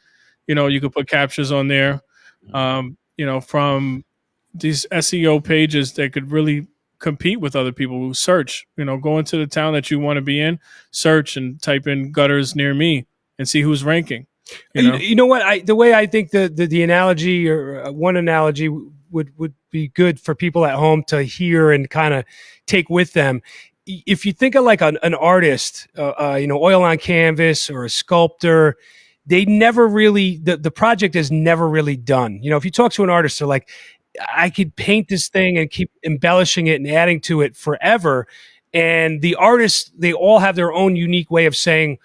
S5: You could put captures on there, from these SEO pages that could really compete with other people who search. Go into the town that you want to be in, search and type in gutters near me and see who's ranking.
S2: You know what? The way I think the analogy, or one analogy, would be good for people at home to hear and kind of take with them. If you think of like an artist, oil on canvas, or a sculptor, they never really the project is never really done. If you talk to an artist, they're like, I could paint this thing and keep embellishing it and adding to it forever. And the artists, they all have their own unique way of saying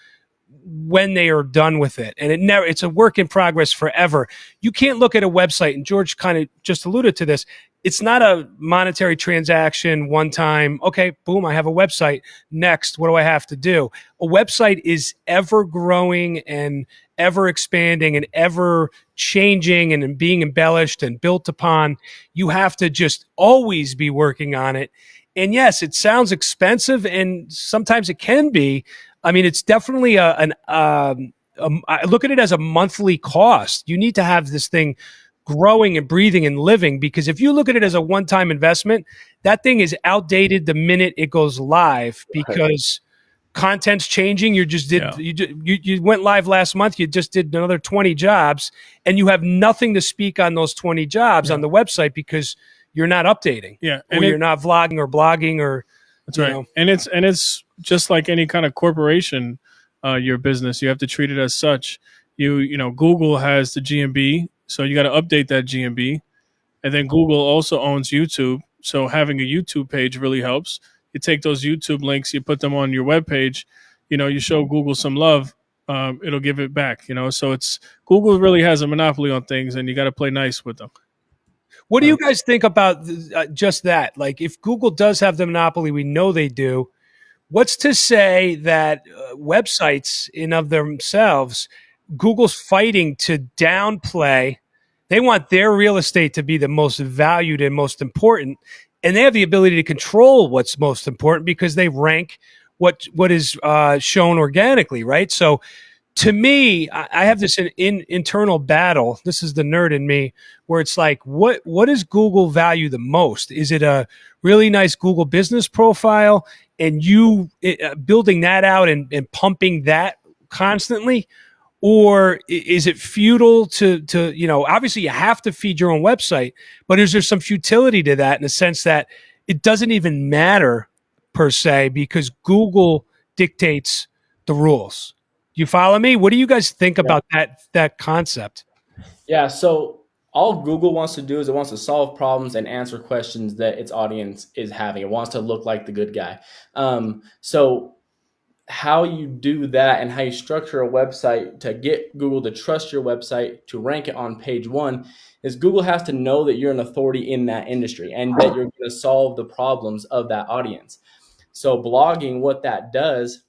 S2: when they are done with it. And it's a work in progress forever. You can't look at a website, and George kind of just alluded to this. It's not a monetary transaction one time. Okay, boom, I have a website. Next, what do I have to do? A website is ever growing and ever expanding and ever changing and being embellished and built upon. You have to just always be working on it. And yes, it sounds expensive, and sometimes it can be. I mean, it's definitely I look at it as a monthly cost. You need to have this thing growing and breathing and living, because if you look at it as a one-time investment, that thing is outdated the minute it goes live, because content's changing. You went live last month. You just did another 20 jobs, and you have nothing to speak on those 20 jobs on the website because you're not updating.
S5: Yeah,
S2: or you're not vlogging or blogging or.
S5: That's right. And it's just like any kind of corporation, your business. You have to treat it as such. Google has the GMB, so you got to update that GMB. And then Google also owns YouTube, so having a YouTube page really helps. You take those YouTube links, you put them on your webpage. You show Google some love, it'll give it back. So it's Google really has a monopoly on things, and you got to play nice with them.
S2: What do you guys think about just that? Like, if Google does have the monopoly, we know they do. What's to say that websites in of themselves, Google's fighting to downplay? They want their real estate to be the most valued and most important, and they have the ability to control what's most important because they rank what is shown organically, right? So to me, I have this internal battle. This is the nerd in me, where it's like, what does Google value the most? Is it a really nice Google business profile and you building that out and pumping that constantly? Or is it futile to obviously you have to feed your own website, but is there some futility to that in the sense that it doesn't even matter per se because Google dictates the rules? You follow me? What do you guys think about that concept?
S4: Yeah, so all Google wants to do is it wants to solve problems and answer questions that its audience is having. It wants to look like the good guy. So how you do that and how you structure a website to get Google to trust your website to rank it on page one is Google has to know that you're an authority in that industry and that you're going to solve the problems of that audience. So blogging, what that does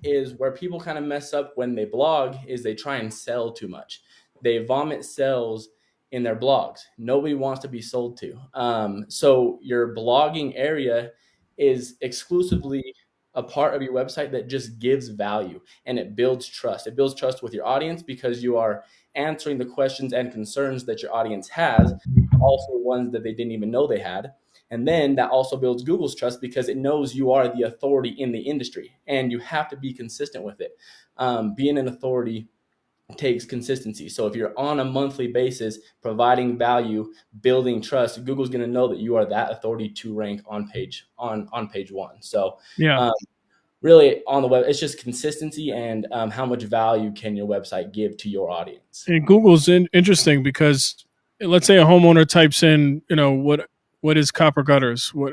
S4: is where people kind of mess up when they blog is they try and sell too much. They vomit sales in their blogs. Nobody wants to be sold to. So your blogging area is exclusively a part of your website that just gives value and it builds trust. It builds trust with your audience because you are answering the questions and concerns that your audience has, also ones that they didn't even know they had. And then that also builds Google's trust because it knows you are the authority in the industry and you have to be consistent with it. Being an authority takes consistency. So if you're on a monthly basis, providing value, building trust, Google's going to know that you are that authority to rank on page one. So really on the web, it's just consistency and how much value can your website give to your audience.
S5: And Google's interesting because let's say a homeowner types in, what is copper gutters? What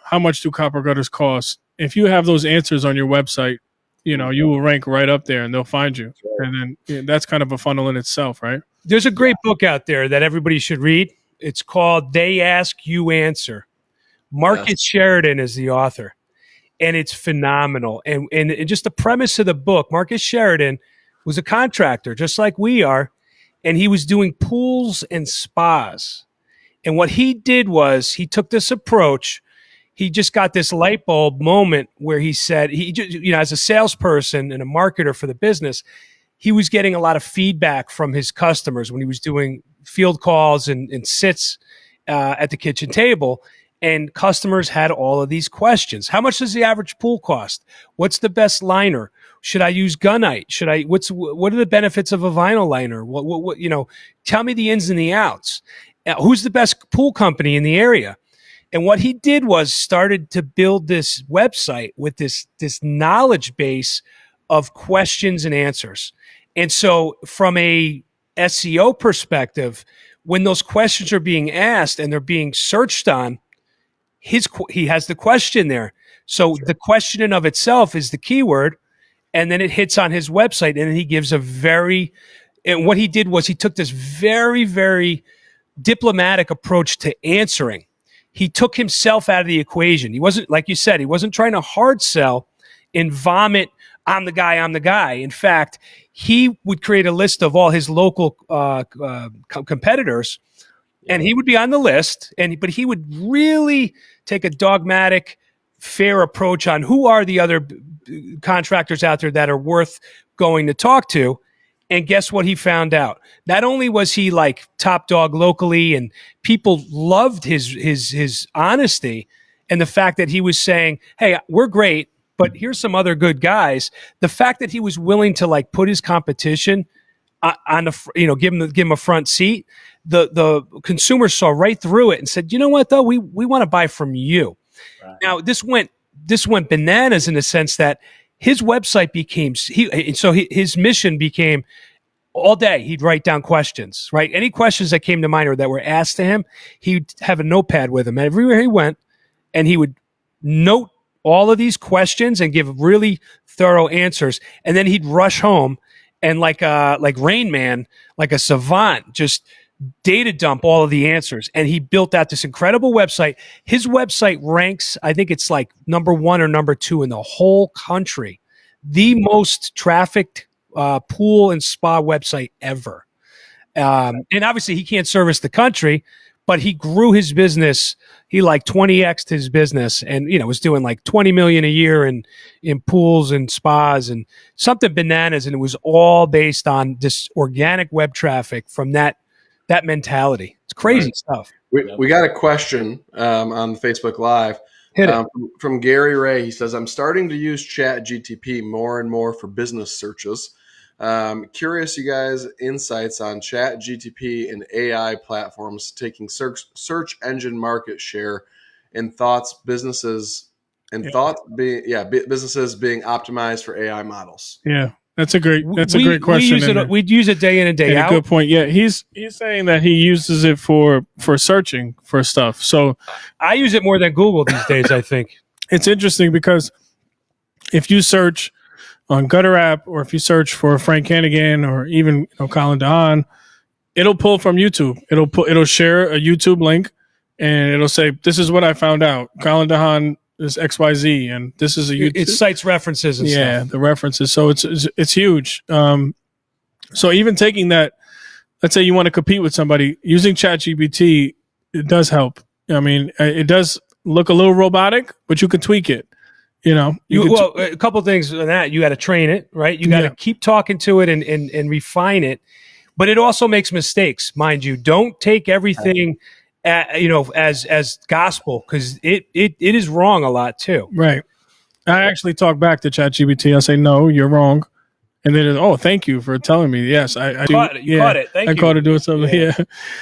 S5: how much do copper gutters cost? If you have those answers on your website, you will rank right up there and they'll find you. Sure. And then that's kind of a funnel in itself, right?
S2: There's a great book out there that everybody should read. It's called They Ask, You Answer. Marcus Sheridan is the author, and it's phenomenal. And just the premise of the book, Marcus Sheridan was a contractor just like we are, and he was doing pools and spas. And what he did was he took this approach. He just got this light bulb moment where he said, as a salesperson and a marketer for the business, he was getting a lot of feedback from his customers when he was doing field calls and sits at the kitchen table. And customers had all of these questions. How much does the average pool cost? What's the best liner? Should I use gunite? What are the benefits of a vinyl liner? Tell me the ins and the outs. Who's the best pool company in the area? And what he did was started to build this website with this knowledge base of questions and answers. And so from a SEO perspective, when those questions are being asked and they're being searched on, he has the question there. So the question in of itself is the keyword, and then it hits on his website, and then he gives and what he did was he took this very, very diplomatic approach to answering. He took himself out of the equation. He wasn't, like you said, he wasn't trying to hard sell and vomit, I'm the guy. In fact, he would create a list of all his local competitors, and he would be on the list, but he would really take a dogmatic, fair approach on who are the other contractors out there that are worth going to talk to. And guess what he found out? Not only was he like top dog locally and people loved his honesty and the fact that he was saying, hey, we're great, but here's some other good guys. The fact that he was willing to like put his competition on give him a front seat. The consumer saw right through it and said, you know what though? We want to buy from you. Right. Now this went bananas in the sense that his website became his mission became all day he'd write down questions, right? Any questions that came to mind or that were asked to him, he'd have a notepad with him everywhere he went, and he would note all of these questions and give really thorough answers, and then he'd rush home and like Rain Man, like a savant, just data dump all of the answers. And he built out this incredible website. His website ranks, I think it's like number 1 or number 2 in the whole country. The most trafficked pool and spa website ever. And obviously he can't service the country, but he grew his business. He like 20x'd his business, and was doing like 20 million a year in pools and spas and something bananas. And it was all based on this organic web traffic from that mentality. It's crazy stuff.
S1: We got a question on Facebook Live.
S2: Hit it.
S1: From Gary Ray. He says, I'm starting to use ChatGPT more and more for business searches. Curious you guys' insights on ChatGPT and AI platforms taking search engine market share and thoughts businesses being optimized for AI models.
S5: Yeah. That's a great question.
S2: We'd use it day in and day out.
S5: Good point. Yeah, he's saying that he uses it for searching for stuff. So
S2: I use it more than Google these days, I think.
S5: It's interesting because if you search on GutterApp or if you search for Frank Heneghan or even Colin DeHaan, it'll pull from YouTube. It'll share a YouTube link and it'll say, this is what I found out. Colin DeHaan is XYZ, and this is a YouTube.
S2: It cites references and stuff.
S5: Yeah, the references. So it's huge. So even taking that, let's say you want to compete with somebody, using ChatGPT, it does help. I mean, it does look a little robotic, but you can tweak it. A couple of things on that. You got to train it, right? You got to keep talking to it and refine it. But it also makes mistakes, mind you. Don't take everything as gospel, because it is wrong a lot too. Right. I actually talk back to ChatGPT. I say, no, you're wrong. And then, thank you for telling me. Yes, I caught it. You caught it. Thank you. I caught it doing something. Yeah.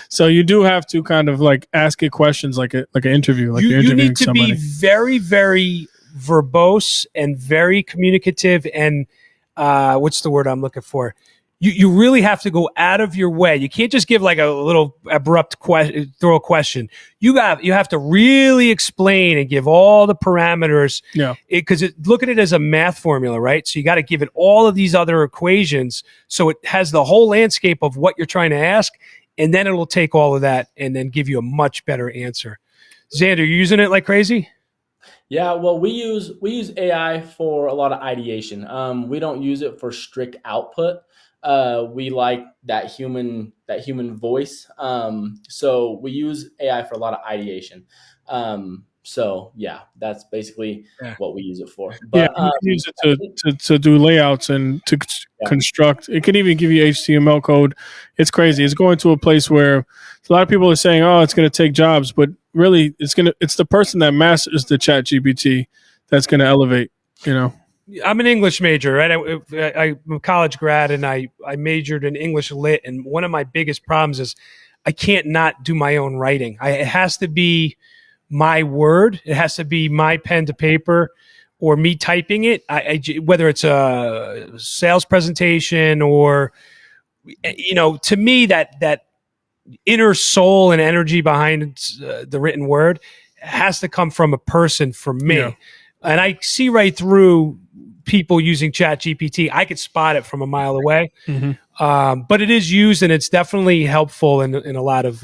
S5: So you do have to kind of like ask it questions like an interview. Like you need to be very, very verbose and very communicative. And what's the word I'm looking for? You really have to go out of your way. You can't just give like a little abrupt throw a question. You have to really explain and give all the parameters. Yeah. Because look at it as a math formula, right? So you got to give it all of these other equations so it has the whole landscape of what you're trying to ask, and then it'll take all of that and then give you a much better answer. Zander, you using it like crazy?
S4: Yeah, well, we use AI for a lot of ideation. We don't use it for strict output. We like that human voice. So we use AI for a lot of ideation. So yeah, that's basically what we use it for. But
S5: we use it to do layouts and to construct. It can even give you HTML code. It's crazy. It's going to a place where a lot of people are saying, "Oh, it's going to take jobs," but really, it's the person that masters the ChatGPT that's going to elevate.
S2: I'm an English major, right? I'm a college grad, and I majored in English lit. And one of my biggest problems is I can't not do my own writing. It has to be my word. It has to be my pen to paper or me typing it. Whether it's a sales presentation or, to me, that inner soul and energy behind the written word has to come from a person for me. Yeah. And I see right through people using ChatGPT. I could spot it from a mile away. Mm-hmm. But it is used, and it's definitely helpful in a lot of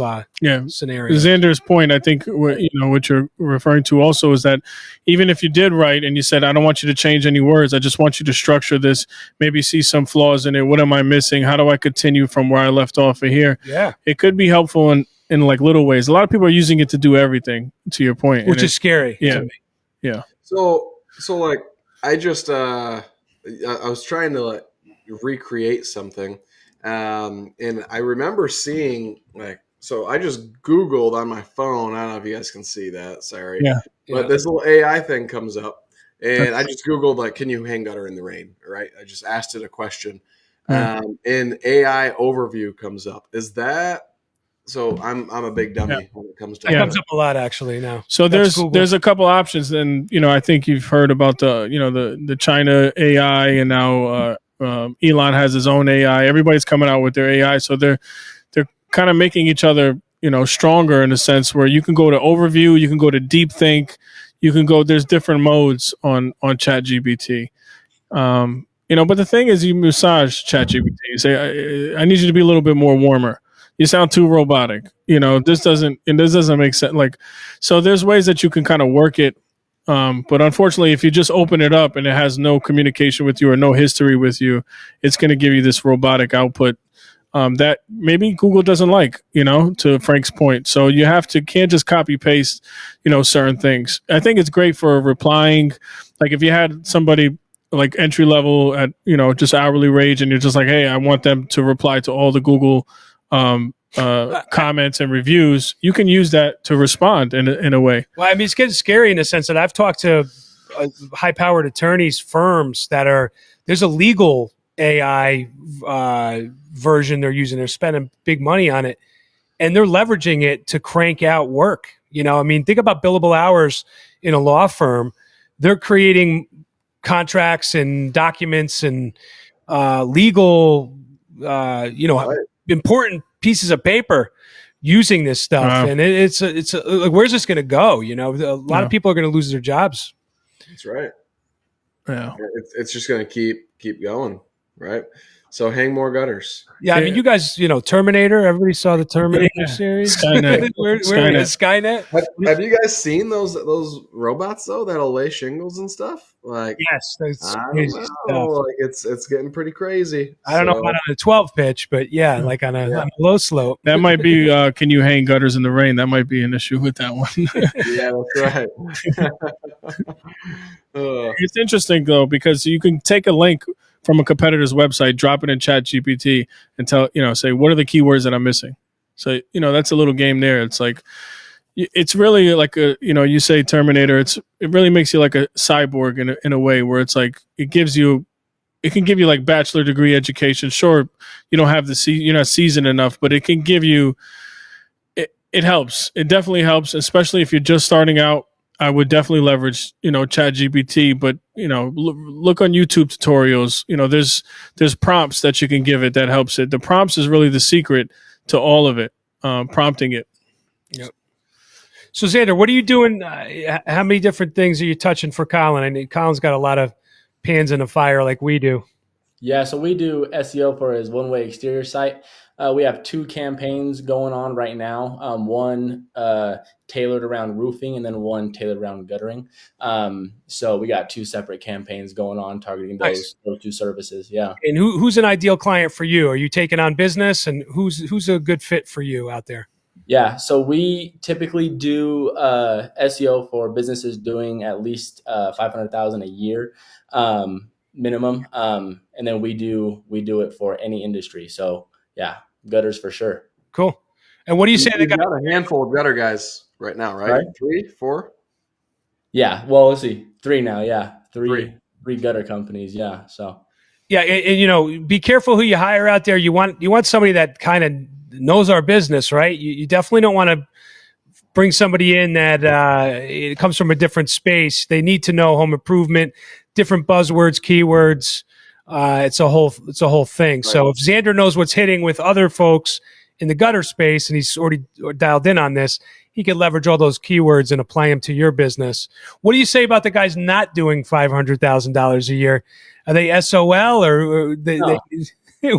S2: scenarios.
S5: Zander's point, I think, what you're referring to also is that even if you did write and you said, I don't want you to change any words, I just want you to structure this, maybe see some flaws in it. What am I missing? How do I continue from where I left off of here? Yeah. It could be helpful in like little ways. A lot of people are using it to do everything, to your point.
S2: Which is scary
S5: to
S2: me.
S5: Yeah.
S1: So like, I just I was trying to like recreate something, and I remember seeing so I just Googled on my phone. I don't know if you guys can see that. Sorry, but this little AI thing comes up, and I just Googled can you hang gutter in the rain? Right, I just asked it a question, and AI overview comes up. Is that? So I'm a big dummy when it comes to
S2: that. Comes up a lot actually now.
S5: So there's a couple options, and I think you've heard about the China AI, and now Elon has his own AI. Everybody's coming out with their AI, so they're kind of making each other stronger in a sense where you can go to overview, you can go to deep think, you can go. There's different modes on ChatGPT. But the thing is, you massage ChatGPT. You say, I need you to be a little bit more warmer. You sound too robotic. This doesn't make sense. So there's ways that you can kind of work it. But unfortunately, if you just open it up and it has no communication with you or no history with you, it's going to give you this robotic output. that maybe Google doesn't like, to Frank's point. So you can't just copy paste, certain things. I think it's great for replying. Like if you had somebody like entry level at, just hourly wage, and you're just like, hey, I want them to reply to all the Google comments and reviews, you can use that to respond in a way.
S2: Well, I mean, it's getting scary in the sense that I've talked to high-powered attorneys, firms there's a legal AI version they're using. They're spending big money on it, and they're leveraging it to crank out work. I mean, think about billable hours in a law firm. They're creating contracts and documents and legal, important pieces of paper using this stuff. And it's like, where's this going to go? A lot of people are going to lose their jobs.
S1: That's right.
S5: Yeah.
S1: It's just going to keep going. Right. So hang more gutters.
S2: Yeah, I mean, you guys, Terminator. Everybody saw the Terminator series.
S5: Skynet.
S2: Skynet.
S1: Have you guys seen those robots though that'll lay shingles and stuff? Like,
S2: yes, that's
S1: I
S2: crazy
S1: don't
S2: stuff.
S1: know. Like it's getting pretty crazy.
S2: I don't know about on a 12 pitch, but like on a low slope.
S5: That might be. Can you hang gutters in the rain? That might be an issue with that one.
S1: Yeah, that's right.
S5: It's interesting though, because you can take a link from a competitor's website, drop it in ChatGPT, and say, what are the keywords that I'm missing? So, that's a little game there. It's like, it's really like you say Terminator, it really makes you like a cyborg in a way where it's like, it can give you like bachelor degree education. Sure, you don't have you're not seasoned enough, but it can give you, it helps. It definitely helps, especially if you're just starting out. I would definitely leverage, ChatGPT, but, look on YouTube tutorials. There's prompts that you can give it that helps it. The prompts is really the secret to all of it, prompting it.
S2: Yep. So Zander, what are you doing? How many different things are you touching for Colin? I mean, Colin's got a lot of pans in the fire like we do.
S4: Yeah, so we do SEO for his one-way exterior site. We have 2 campaigns going on right now. One tailored around roofing, and then one tailored around guttering. So we got 2 separate campaigns going on targeting those 2 services. Yeah.
S2: And who's an ideal client for you? Are you taking on business, and who's a good fit for you out there?
S4: Yeah, so we typically do SEO for businesses doing at least $500,000 a year minimum, and then we do it for any industry. So yeah, gutters for sure.
S2: Cool. And what do you say?
S1: You've got a handful of gutter guys right now, right? 3, 4.
S4: Yeah. Well, let's see, 3 now. Yeah, three gutter companies. Yeah. So.
S2: Yeah, and be careful who you hire out there. You want somebody that kind of knows our business, right? You definitely don't want to bring somebody in that it comes from a different space. They need to know home improvement, different buzzwords, keywords. It's a whole thing. Right. So if Zander knows what's hitting with other folks in the gutter space, and he's already dialed in on this, he can leverage all those keywords and apply them to your business. What do you say about the guys not doing $500,000 a year? Are they SOL, or what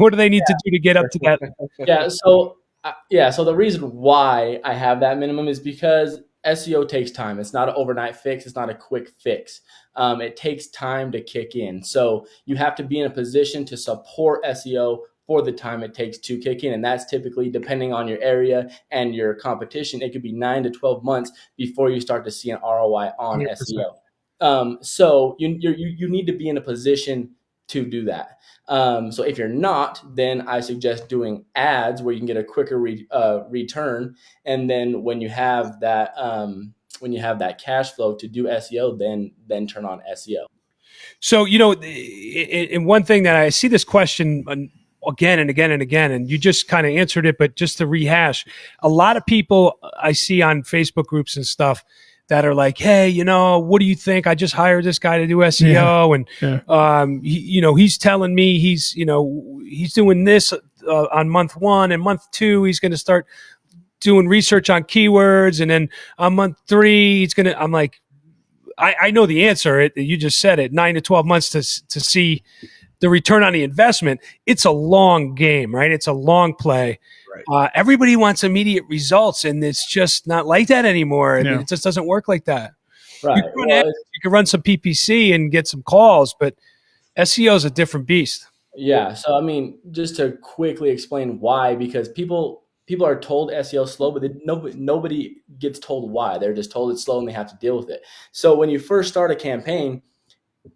S2: do they need to do to get up to that?
S4: So the reason why I have that minimum is because SEO takes time. It's not an overnight fix. It's not a quick fix. It takes time to kick in. So you have to be in a position to support SEO for the time it takes to kick in. And that's typically, depending on your area and your competition, it could be 9 to 12 months before you start to see an ROI on 100%. SEO. So you need to be in a position to do that. So if you're not, then I suggest doing ads where you can get a quicker return. And then when you have that cash flow to do SEO, then turn on SEO.
S2: So, in one thing that I see this question again and again and again, and you just kind of answered it, but just to rehash, a lot of people I see on Facebook groups and stuff that are like, hey, what do you think? I just hired this guy to do SEO, and he's telling me he's doing this on month 1, and month 2 he's going to start doing research on keywords, and then on month 3 he's going to. I'm like, I know the answer. You just said it. 9 to 12 months to see the return on the investment. It's a long game, right? It's a long play. Right. Everybody wants immediate results, and it's just not like that anymore. I mean, it just doesn't work like that.
S4: Right.
S2: You can run some PPC and get some calls, but SEO is a different beast.
S4: Yeah. So I mean, just to quickly explain why, because people are told SEO slow, but nobody gets told why. They're just told it's slow and they have to deal with it. So when you first start a campaign,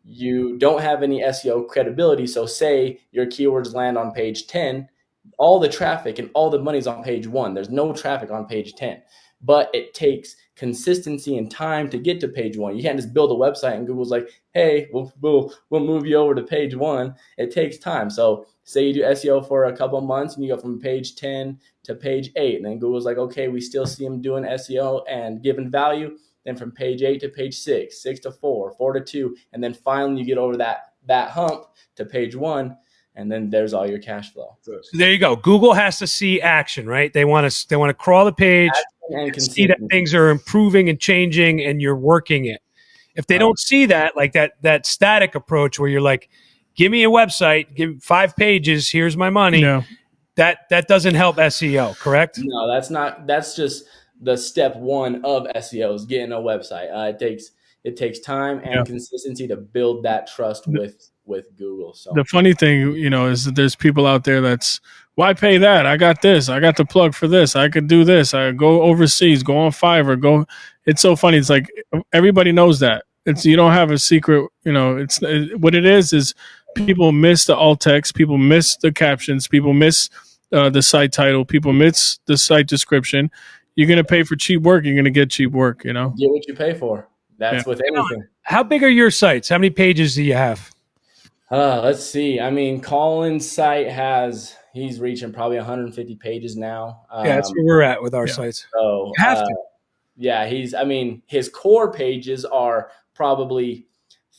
S4: you don't have any SEO credibility. So say your keywords land on page 10, all the traffic and all the money's on page 1. There's no traffic on page 10. But it takes consistency and time to get to page 1. You can't just build a website and Google's like, hey, we'll move you over to page 1. It takes time. So say you do SEO for a couple of months and you go from page 10 to page 8. And then Google's like, okay, we still see them doing SEO and giving value. Then from page 8 to page 6, 6 to 4, 4 to 2, and then finally you get over that hump to page 1, and then there's all your cash flow.
S2: So there you go. Google has to see action, right? They want to crawl the page and see that things are improving and changing, and you're working it. If they don't see that, like that static approach where you're like, give me a website, give 5 pages, here's my money.
S5: No.
S2: That doesn't help SEO, correct?
S4: No, that's not. That's just the step 1 of SEO is getting a website. It takes time and consistency to build that trust with Google. So
S5: the funny thing, is that there's people out there that's, why pay that? I got this. I got the plug for this. I could do this. I go overseas, go on Fiverr, go. It's so funny. It's like everybody knows that. You don't have a secret. What it is people miss the alt text. People miss the captions. People miss the site title. People miss the site description. You're going to pay for cheap work. You're going to get cheap work,
S4: Get what you pay for. That's with anything.
S2: How big are your sites? How many pages do you have?
S4: Let's see. I mean, Colin's site he's reaching probably 150 pages now.
S2: That's where we're at with our sites.
S4: So
S2: you have to.
S4: Yeah, his core pages are probably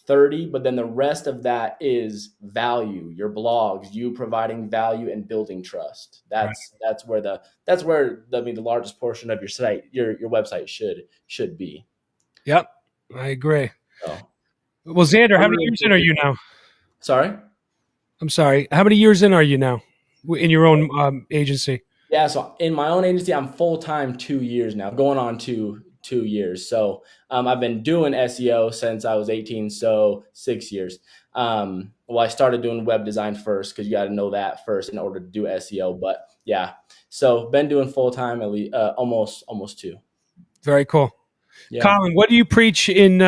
S4: 30, but then the rest of that is value, your blogs, you providing value and building trust. That's where the largest portion of your site, your website should be.
S2: Yep, I agree. Well, Zander, how many years in are you now?
S4: Sorry?
S2: I'm sorry. How many years in are you now in your own agency?
S4: Yeah, so in my own agency, I'm full-time 2 years now, going on to 2 years. So I've been doing SEO since I was 18, so 6 years. Well, I started doing web design first because you got to know that first in order to do SEO. But yeah, so been doing full-time at least almost 2.
S2: Very cool. Yeah. Colin, what do you preach in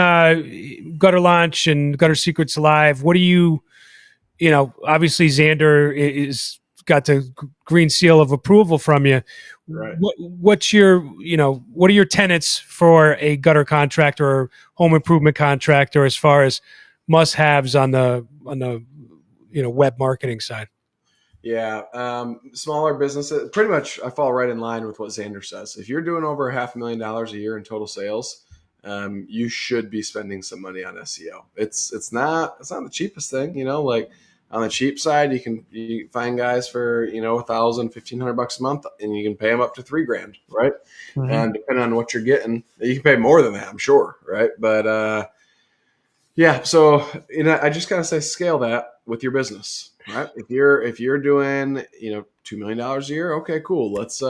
S2: Gutter Launch and Gutter Secrets Live? What do you obviously Zander is got the green seal of approval from you.
S1: Right.
S2: What's your, what are your tenets for a gutter contractor or home improvement contractor as far as must-haves on the web marketing side?
S1: Yeah. Smaller businesses, pretty much I fall right in line with what Zander says. If you're doing over $500,000 a year in total sales, you should be spending some money on SEO. It's not the cheapest thing, like on the cheap side, you can find guys for, $1,000, $1,500 a month, and you can pay them up to $3,000, right? Mm-hmm. And depending on what you're getting, you can pay more than that, I'm sure, right? But yeah, so I just gotta say, scale that with your business, right? If you're doing $2 million a year, okay, cool. Let's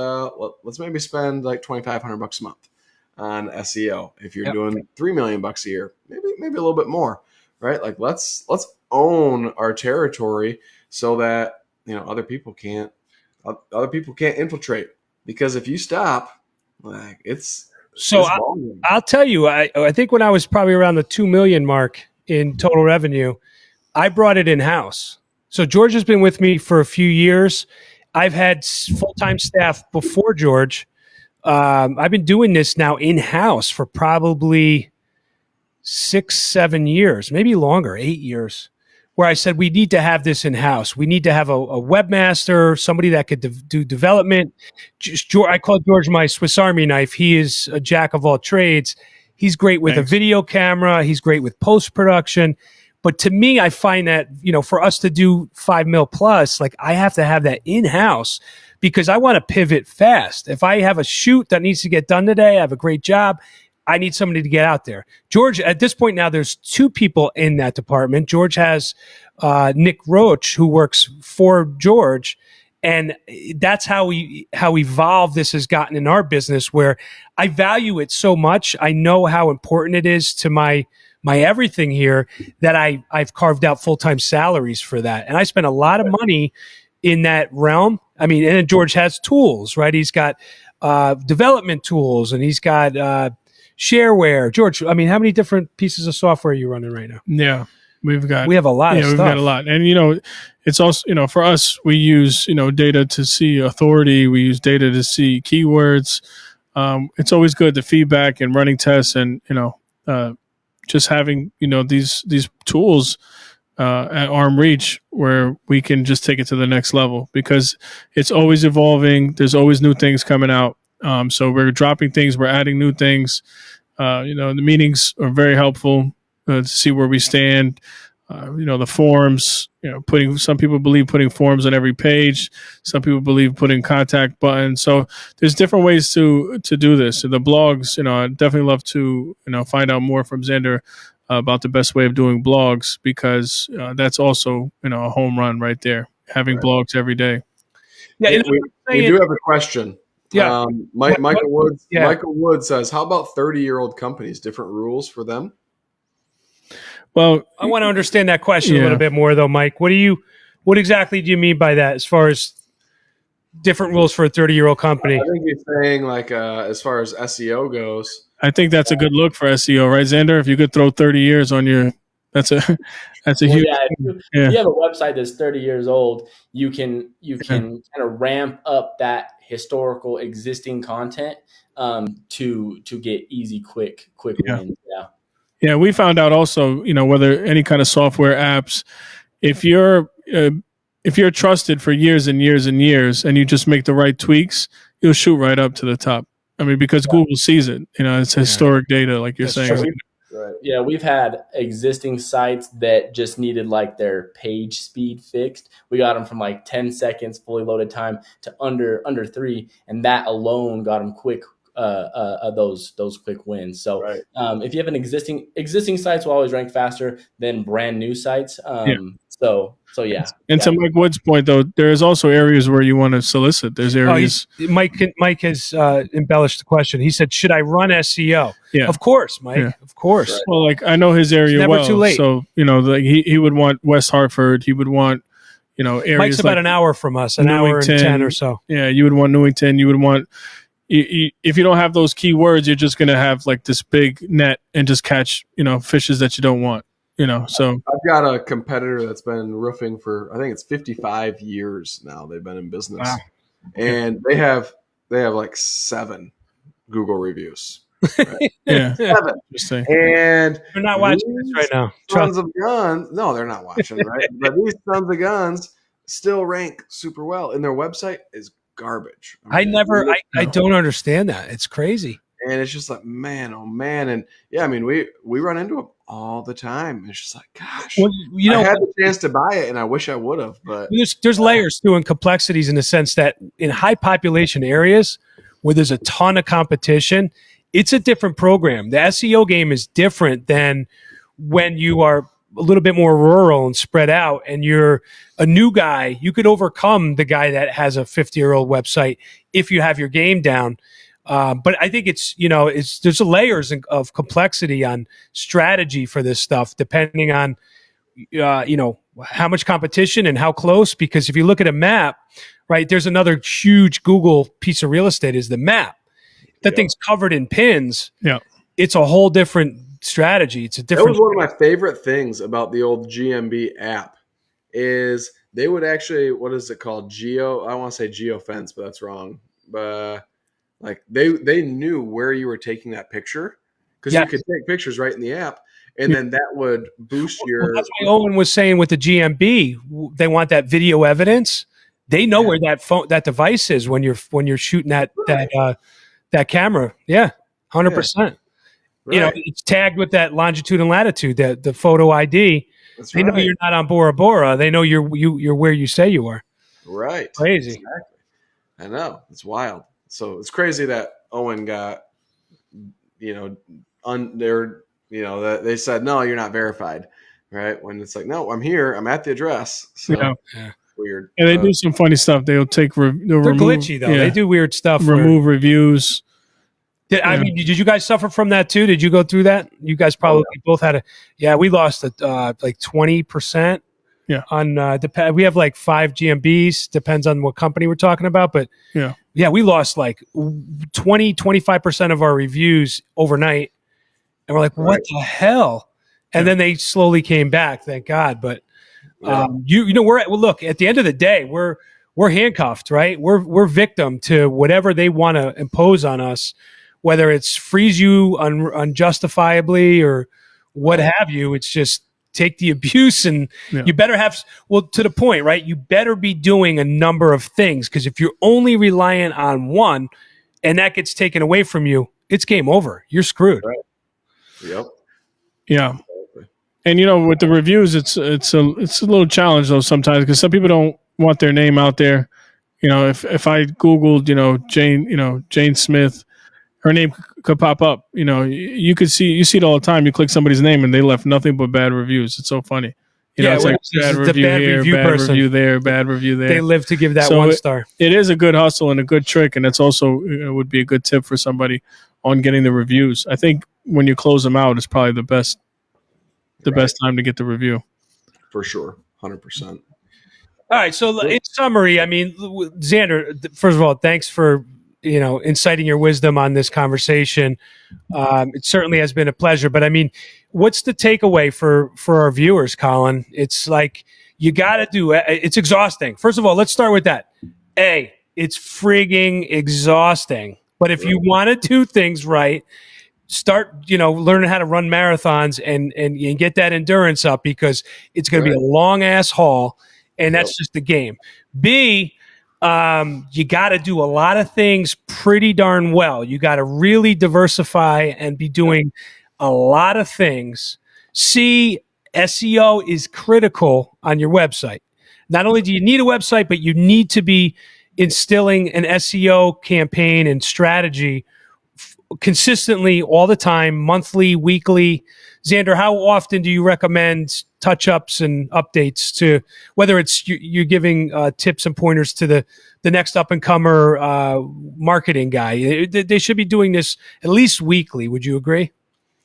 S1: maybe spend like $2,500 a month on SEO. If you're doing $3 million a year, maybe a little bit more, right? Like let's own our territory so that other people can't infiltrate, because if you stop, like
S2: I'll tell you, I think when I was probably around the 2 million mark in total revenue, I brought it in house. So George has been with me for a few years. I've had full-time staff before George. I've been doing this now in house for probably 6-7 years, maybe longer, 8 years, where I said, we need to have this in-house. We need to have a webmaster, somebody that could do development. I call George my Swiss Army knife. He is a jack of all trades. He's great with a video camera. He's great with post-production. But to me, I find that, for us to do 5 mil plus, like I have to have that in-house because I want to pivot fast. If I have a shoot that needs to get done today, I have a great job, I need somebody to get out there. George, at this point now, there's 2 people in that department. George has Nick Roach, who works for George. And that's how evolved this has gotten in our business, where I value it so much. I know how important it is to my my everything here, that I've carved out full-time salaries for that. And I spent a lot of money in that realm. I mean, and then George has tools, right? He's got development tools, and he's got shareware. George, I mean, how many different pieces of software are you running right now?
S5: Yeah. We have a
S2: lot of stuff.
S5: We've got a lot. And, it's also, for us, we use, data to see authority. We use data to see keywords. It's always good to feedback and running tests and, just having, these tools at arm reach where we can just take it to the next level, because it's always evolving. There's always new things coming out. So we're dropping things, we're adding new things. The meetings are very helpful to see where we stand. The forms, some people believe putting forms on every page. Some people believe putting contact buttons. So there's different ways to do this. And the blogs, I'd definitely love to, find out more from Zander about the best way of doing blogs, because that's also, a home run right there, having blogs every day.
S1: Yeah, we do have a question.
S2: Yeah.
S1: Michael Wood says, how about 30-year-old companies? Different rules for them?
S5: Well,
S2: I want to understand that question a little bit more, though, Mike. What exactly do you mean by that, as far as different rules for a 30-year-old company?
S1: I think he's saying, as far as SEO goes.
S5: I think that's a good look for SEO, right, Zander? If you could throw 30 years on your, that's a huge.
S4: If you have a website that's 30 years old, you can kind of ramp up that historical existing content to get easy, quick wins. Yeah.
S5: Yeah, we found out also, whether any kind of software apps, if you're trusted for years and years and years, and you just make the right tweaks, you'll shoot right up to the top. I mean, because Google sees it. It's historic data, like you're saying.
S3: Right.
S4: Yeah, we've had existing sites that just needed their page speed fixed. We got them from 10 seconds fully loaded time to under 3, and that alone got them quick. Those quick wins. So
S3: right.
S4: If you have an existing sites will always rank faster than brand new sites. So yeah.
S5: And to Mike Wood's point, though, there is also areas where you want to solicit. There's areas.
S2: Mike has embellished the question. He said, "Should I run SEO?"
S5: Yeah.
S2: Of course, Mike. Yeah. Of course.
S5: Right. Well, I know his area
S2: never too late.
S5: So he would want West Hartford. He would want areas.
S2: Mike's about an hour from us, an hour and 10 or so.
S5: Yeah, you would want Newington. You would want. If you don't have those keywords, you're just going to have this big net and just catch, fishes that you don't want, so.
S1: I've got a competitor that's been roofing for, I think it's 55 years now. They've been in business.
S2: Wow.
S1: And they have 7 Google reviews. Right?
S5: Yeah.
S1: 7. And
S2: they're not watching this right now.
S1: Sons of guns. No, they're not watching, right? But these sons of guns still rank super well. And their website is garbage.
S2: I don't understand that. It's crazy.
S1: And it's just man, oh man. And yeah, I mean, we run into them all the time. It's just gosh,
S2: well,
S1: I had the chance to buy it and I wish I would have, but
S2: there's layers to and complexities, in the sense that in high population areas where there's a ton of competition, it's a different program. The SEO game is different than when you are a little bit more rural and spread out, and you're a new guy. You could overcome the guy that has a 50-year-old website if you have your game down. But I think there's layers of complexity on strategy for this stuff, depending on, how much competition and how close. Because if you look at a map, right, there's another huge Google piece of real estate is the map. That thing's covered in pins.
S5: Yeah.
S2: It's a whole different strategy. It's a different.
S1: That was one of my favorite things about the old GMB app is they would actually, what is it called? I want to say geofence, but that's wrong. But they knew where you were taking that picture, because you could take pictures right in the app, and then that would boost your.
S2: That's why Owen was saying with the GMB, they want that video evidence. They know where that device is when you're shooting that camera. Yeah, 100%. Right. It's tagged with that longitude and latitude, the photo ID.
S1: That's
S2: they know you're not on Bora Bora. They know you're where you say you are.
S1: Right.
S2: Crazy.
S1: Exactly. I know. It's wild. So it's crazy that Owen got, that they said, no, you're not verified. Right. When it's no, I'm here. I'm at the address. So weird.
S5: And they do some funny stuff. They'll take,
S2: they're glitchy though. Yeah, they do weird stuff.
S5: Remove reviews.
S2: I mean, did you guys suffer from that too? Did you go through that? You guys probably both had we lost like 20%.
S5: Yeah.
S2: On we have like 5 GMBs, depends on what company we're talking about, but we lost like 25% of our reviews overnight, and we're like, what the hell? And then they slowly came back, thank God. But you know, look, at the end of the day, we're handcuffed, right? We're victim to whatever they want to impose on us, whether it's freeze you unjustifiably or what have you. It's just take the abuse, and you better have, to the point, right? You better be doing a number of things, because if you're only reliant on one and that gets taken away from you, it's game over. You're screwed.
S1: Right. Yep.
S5: Yeah. And you know, with the reviews, it's a little challenge though sometimes, because some people don't want their name out there. You know, if I Googled, Jane Smith, her name could pop up. You know, you see it all the time. You click somebody's name and they left nothing but bad reviews. It's so funny. You know, it's like bad review here, bad review there, bad review there.
S2: They live to give that 1 star.
S5: It is a good hustle and a good trick, and that's also would be a good tip for somebody on getting the reviews. I think when you close them out, it's probably the best time to get the review.
S1: For sure, 100%.
S2: All right. So in summary, I mean, Zander, first of all, thanks for inciting your wisdom on this conversation. It certainly has been a pleasure. But I mean, what's the takeaway for our viewers, Colin? It's like you got to do it. It's exhausting. First of all, let's start with that. It's frigging exhausting. But if you want to do things right, start, learning how to run marathons and get that endurance up, because it's going to be a long ass haul, and that's just the game. B, you got to do a lot of things pretty darn well. You got to really diversify and be doing a lot of things. C, SEO is critical on your website. Not only do you need a website, but you need to be instilling an SEO campaign and strategy consistently all the time, monthly, weekly. Zander, how often do you recommend touch-ups and updates to, whether it's you're giving tips and pointers to the next up-and-comer marketing guy? They should be doing this at least weekly. Would you agree?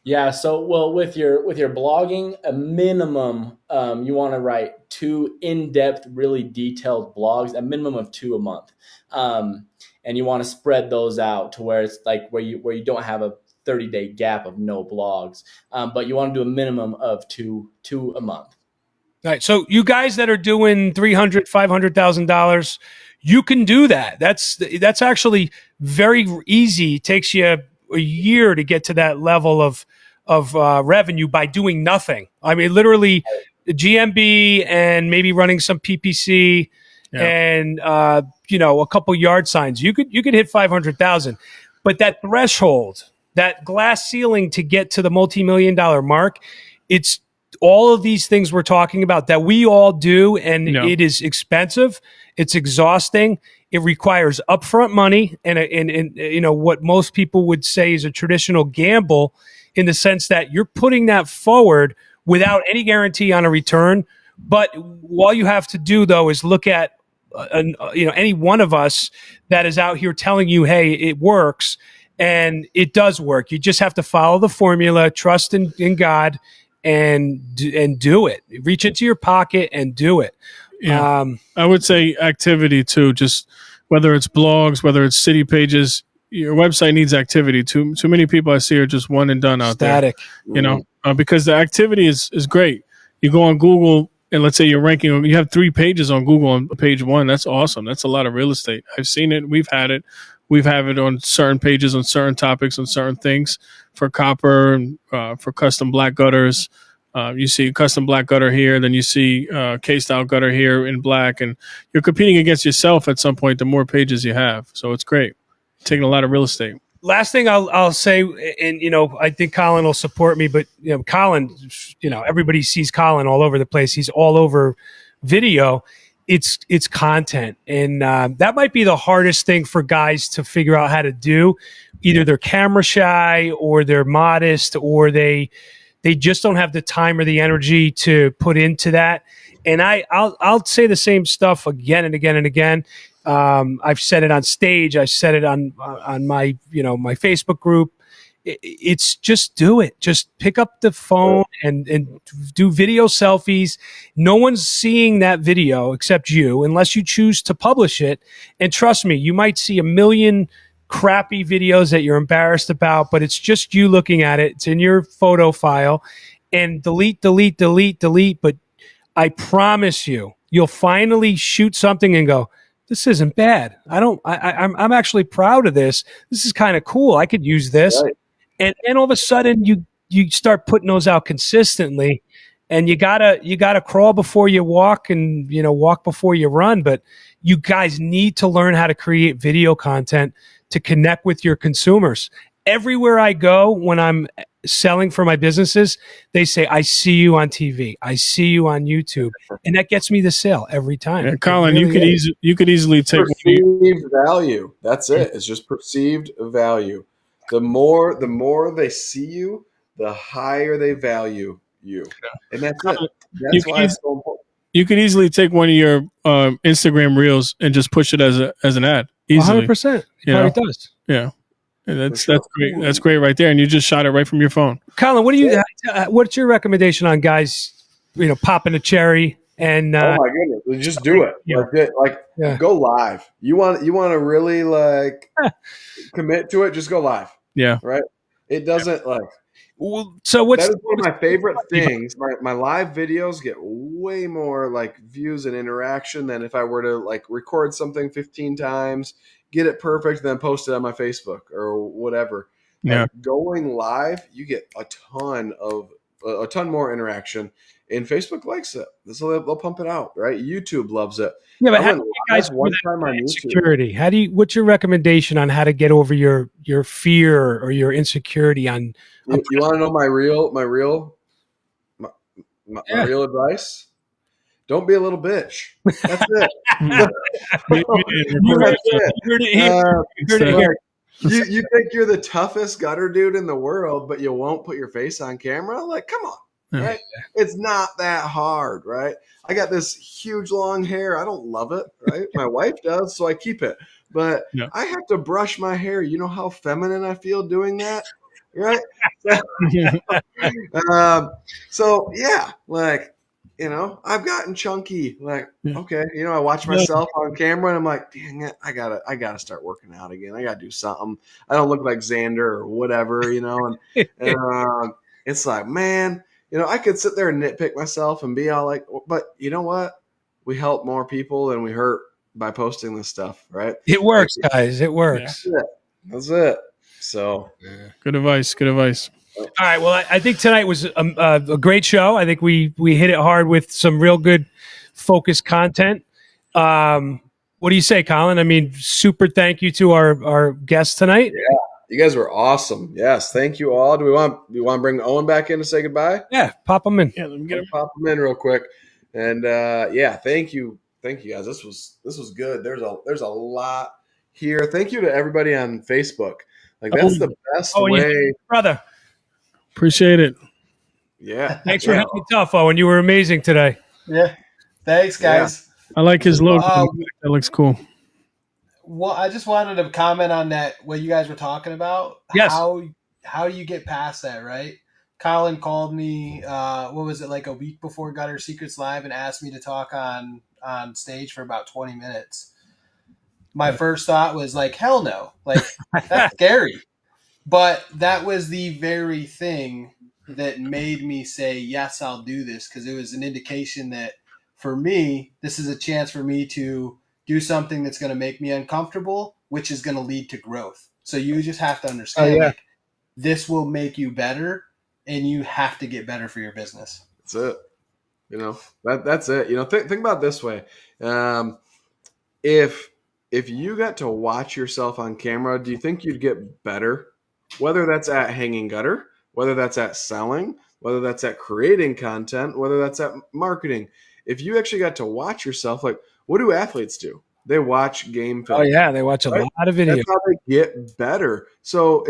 S4: Yeah. So, well, with your blogging, a minimum, you want to write 2 in-depth, really detailed blogs, a minimum of 2 a month. And you want to spread those out to where it's like where you don't have a 30-day gap of no blogs. But you want to do a minimum of two a month.
S2: All right. So you guys that are doing $300,000, $500,000, you can do that. That's actually very easy. It takes you a year to get to that level of revenue by doing nothing. I mean, literally GMB and maybe running some PPC and a couple yard signs. You could hit 500,000, but that threshold, that glass ceiling to get to the multi-million-dollar mark, it's all of these things we're talking about that we all do, and it is expensive. It's exhausting. It requires upfront money and what most people would say is a traditional gamble, in the sense that you're putting that forward without any guarantee on a return. But all you have to do, though, is look at any one of us that is out here telling you, hey, it works, and it does work. You just have to follow the formula, trust in God, and do it. Reach into your pocket and do it.
S5: Yeah. I would say activity too. Just whether it's blogs, whether it's city pages, your website needs activity. Too many people I see are just one and done out
S2: Static.
S5: there. Because the activity is great. You go on Google, and let's say you're ranking, you have 3 pages on Google on page 1. That's awesome. That's a lot of real estate. I've seen it. We've had it. We've had it on certain pages, on certain topics, on certain things for copper and for custom black gutters. You see custom black gutter here, then you see K-style gutter here in black, and you're competing against yourself at some point the more pages you have. So it's great. Taking a lot of real estate.
S2: Last thing I'll say, and I think Colin will support me, but Colin, everybody sees Colin all over the place. He's all over video. It's content, and that might be the hardest thing for guys to figure out how to do. Either they're camera shy, or they're modest, or they just don't have the time or the energy to put into that. And I'll say the same stuff again and again and again. I've said it on stage. I said it on my my Facebook group. It's just do it. Just pick up the phone and do video selfies. No one's seeing that video except you, unless you choose to publish it. And trust me, you might see a million crappy videos that you're embarrassed about, but it's just you looking at it. It's in your photo file, and delete. But I promise you, you'll finally shoot something and go, this isn't bad. I'm actually proud of this. This is kind of cool. I could use this.
S1: Right.
S2: And all of a sudden you start putting those out consistently, and you gotta crawl before you walk, and walk before you run. But you guys need to learn how to create video content to connect with your consumers. Everywhere I go when I'm selling for my businesses, they say, I see you on TV, I see you on YouTube, and that gets me the sale every time.
S5: And Colin, really you could easily take
S1: perceived value. That's it. It's just perceived value. The more they see you, the higher they value you, and that's it. That's why it's so important.
S5: You could easily take one of your Instagram reels and just push it as an ad. Easily,
S2: 100%. It probably does.
S5: Yeah. And that's great. That's great right there. And you just shot it right from your phone.
S2: Colin, what's your recommendation on guys, popping a cherry and
S1: oh my goodness, just do it. Go live. You want to really commit to it, just go live.
S5: Yeah.
S1: Right. It doesn't
S2: so
S1: that is one of my favorite things. My live videos get way more views and interaction than if I were to record something 15 times, get it perfect, then post it on my Facebook or whatever.
S5: Yeah.
S1: Going live, you get a ton more interaction, and Facebook likes it, so they'll pump it out. Right? YouTube loves it.
S2: Yeah, but how do you guys one time on insecurity? What's your recommendation on how to get over your fear or your insecurity on?
S1: You want to know my real advice? Don't be a little bitch. That's it. You think you're the toughest gutter dude in the world, but you won't put your face on camera? Come on. Right? It's not that hard, right? I got this huge long hair. I don't love it, right? My wife does, so I keep it. But I have to brush my hair. You know how feminine I feel doing that, right? So yeah, I've gotten chunky. Okay, I watch myself on camera and I'm like, dang it, I gotta start working out again. I gotta do something. I don't look like Zander or whatever, and it's like, man. I could sit there and nitpick myself and be all but you know what? We help more people than we hurt by posting this stuff, right?
S2: It works, guys. It works.
S1: That's it. So,
S5: good advice. Good advice.
S2: All right. Well, I think tonight was a great show. I think we hit it hard with some real good focused content. What do you say, Colin? I mean, super thank you to our guests tonight.
S1: Yeah. You guys were awesome. Yes, thank you all. Do you want to bring Owen back in to say goodbye?
S2: Yeah, pop him in.
S5: Yeah, let me get him.
S1: Pop him in real quick. And thank you guys. This was good. There's a lot here. Thank you to everybody on Facebook. That's the best way,
S2: yeah, brother.
S5: Appreciate it.
S1: Yeah.
S2: Thanks for helping me tough, Owen. You were amazing today.
S3: Yeah. Thanks, guys.
S5: Yeah. I like his logo. That looks cool.
S3: Well, I just wanted to comment on that, what you guys were talking about.
S2: Yes.
S3: How do you get past that, right? Colin called me, what was it, a week before Gutter Secrets Live, and asked me to talk on stage for about 20 minutes. My first thought was hell no. That's scary. But that was the very thing that made me say, yes, I'll do this, because it was an indication that for me, this is a chance for me to do something that's going to make me uncomfortable, which is going to lead to growth. So you just have to understand this will make you better, and you have to get better for your business.
S1: That's it. That's it. Think about it this way. If you got to watch yourself on camera, do you think you'd get better? Whether that's at hanging gutter, whether that's at selling, whether that's at creating content, whether that's at marketing. If you actually got to watch yourself, what do athletes do? They watch game film.
S2: Oh yeah, they watch a lot of videos.
S1: That's how they get better. So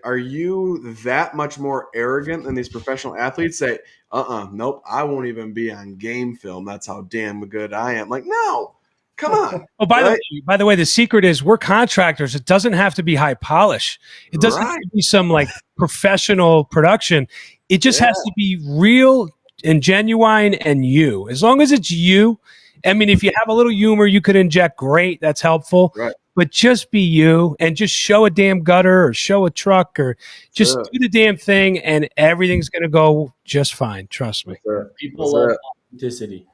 S1: are you that much more arrogant than these professional athletes? Say, nope, I won't even be on game film. That's how damn good I am. No, Come on.
S2: Oh, by the way, the secret is we're contractors. It doesn't have to be high polish. It doesn't have to be some like professional production. It just has to be real and genuine and you. As long as it's you. I mean, if you have a little humor you could inject, great. That's helpful.
S1: Right.
S2: But just be you and just show a damn gutter or show a truck or just do the damn thing and everything's going to go just fine. Trust me.
S4: People love authenticity.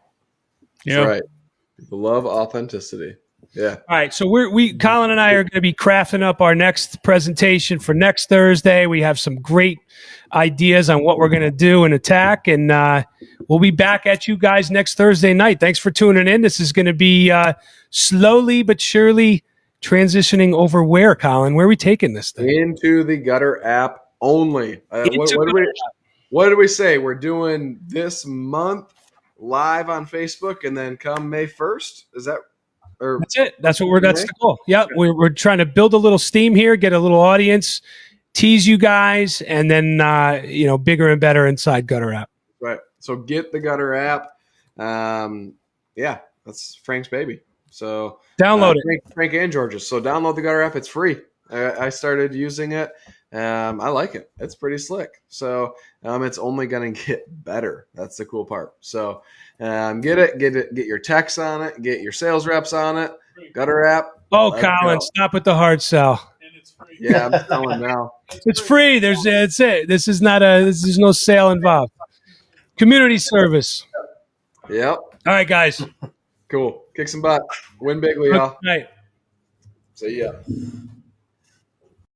S1: That's right. People love authenticity. Yeah.
S2: All right. So Colin and I are going to be crafting up our next presentation for next Thursday. We have some great ideas on what we're going to do and attack. And we'll be back at you guys next Thursday night. Thanks for tuning in. This is going to be slowly but surely transitioning over where, Colin? Where are we taking this thing?
S1: Into the GutterApp only. What did we say? We're doing this month live on Facebook and then come May 1st? Is that that's
S2: it? That's the goal. Yeah, we're trying to build a little steam here, get a little audience, tease you guys, and then bigger and better inside GutterApp.
S1: Right. So get the GutterApp. That's Frank's baby. So
S2: download it.
S1: Frank and George's. So download the GutterApp. It's free. I started using it. I like it. It's pretty slick. So it's only going to get better. That's the cool part. So get your techs on it. Get your sales reps on it. GutterApp.
S2: Oh, Colin, stop with the hard sell.
S5: And it's free.
S1: Yeah, I'm telling now.
S2: It's free. It's it. This is no sale involved. Community service.
S1: Yep.
S2: All right, guys.
S1: Cool. Kick some butt. Win bigly, y'all.
S2: Good night.
S1: See ya.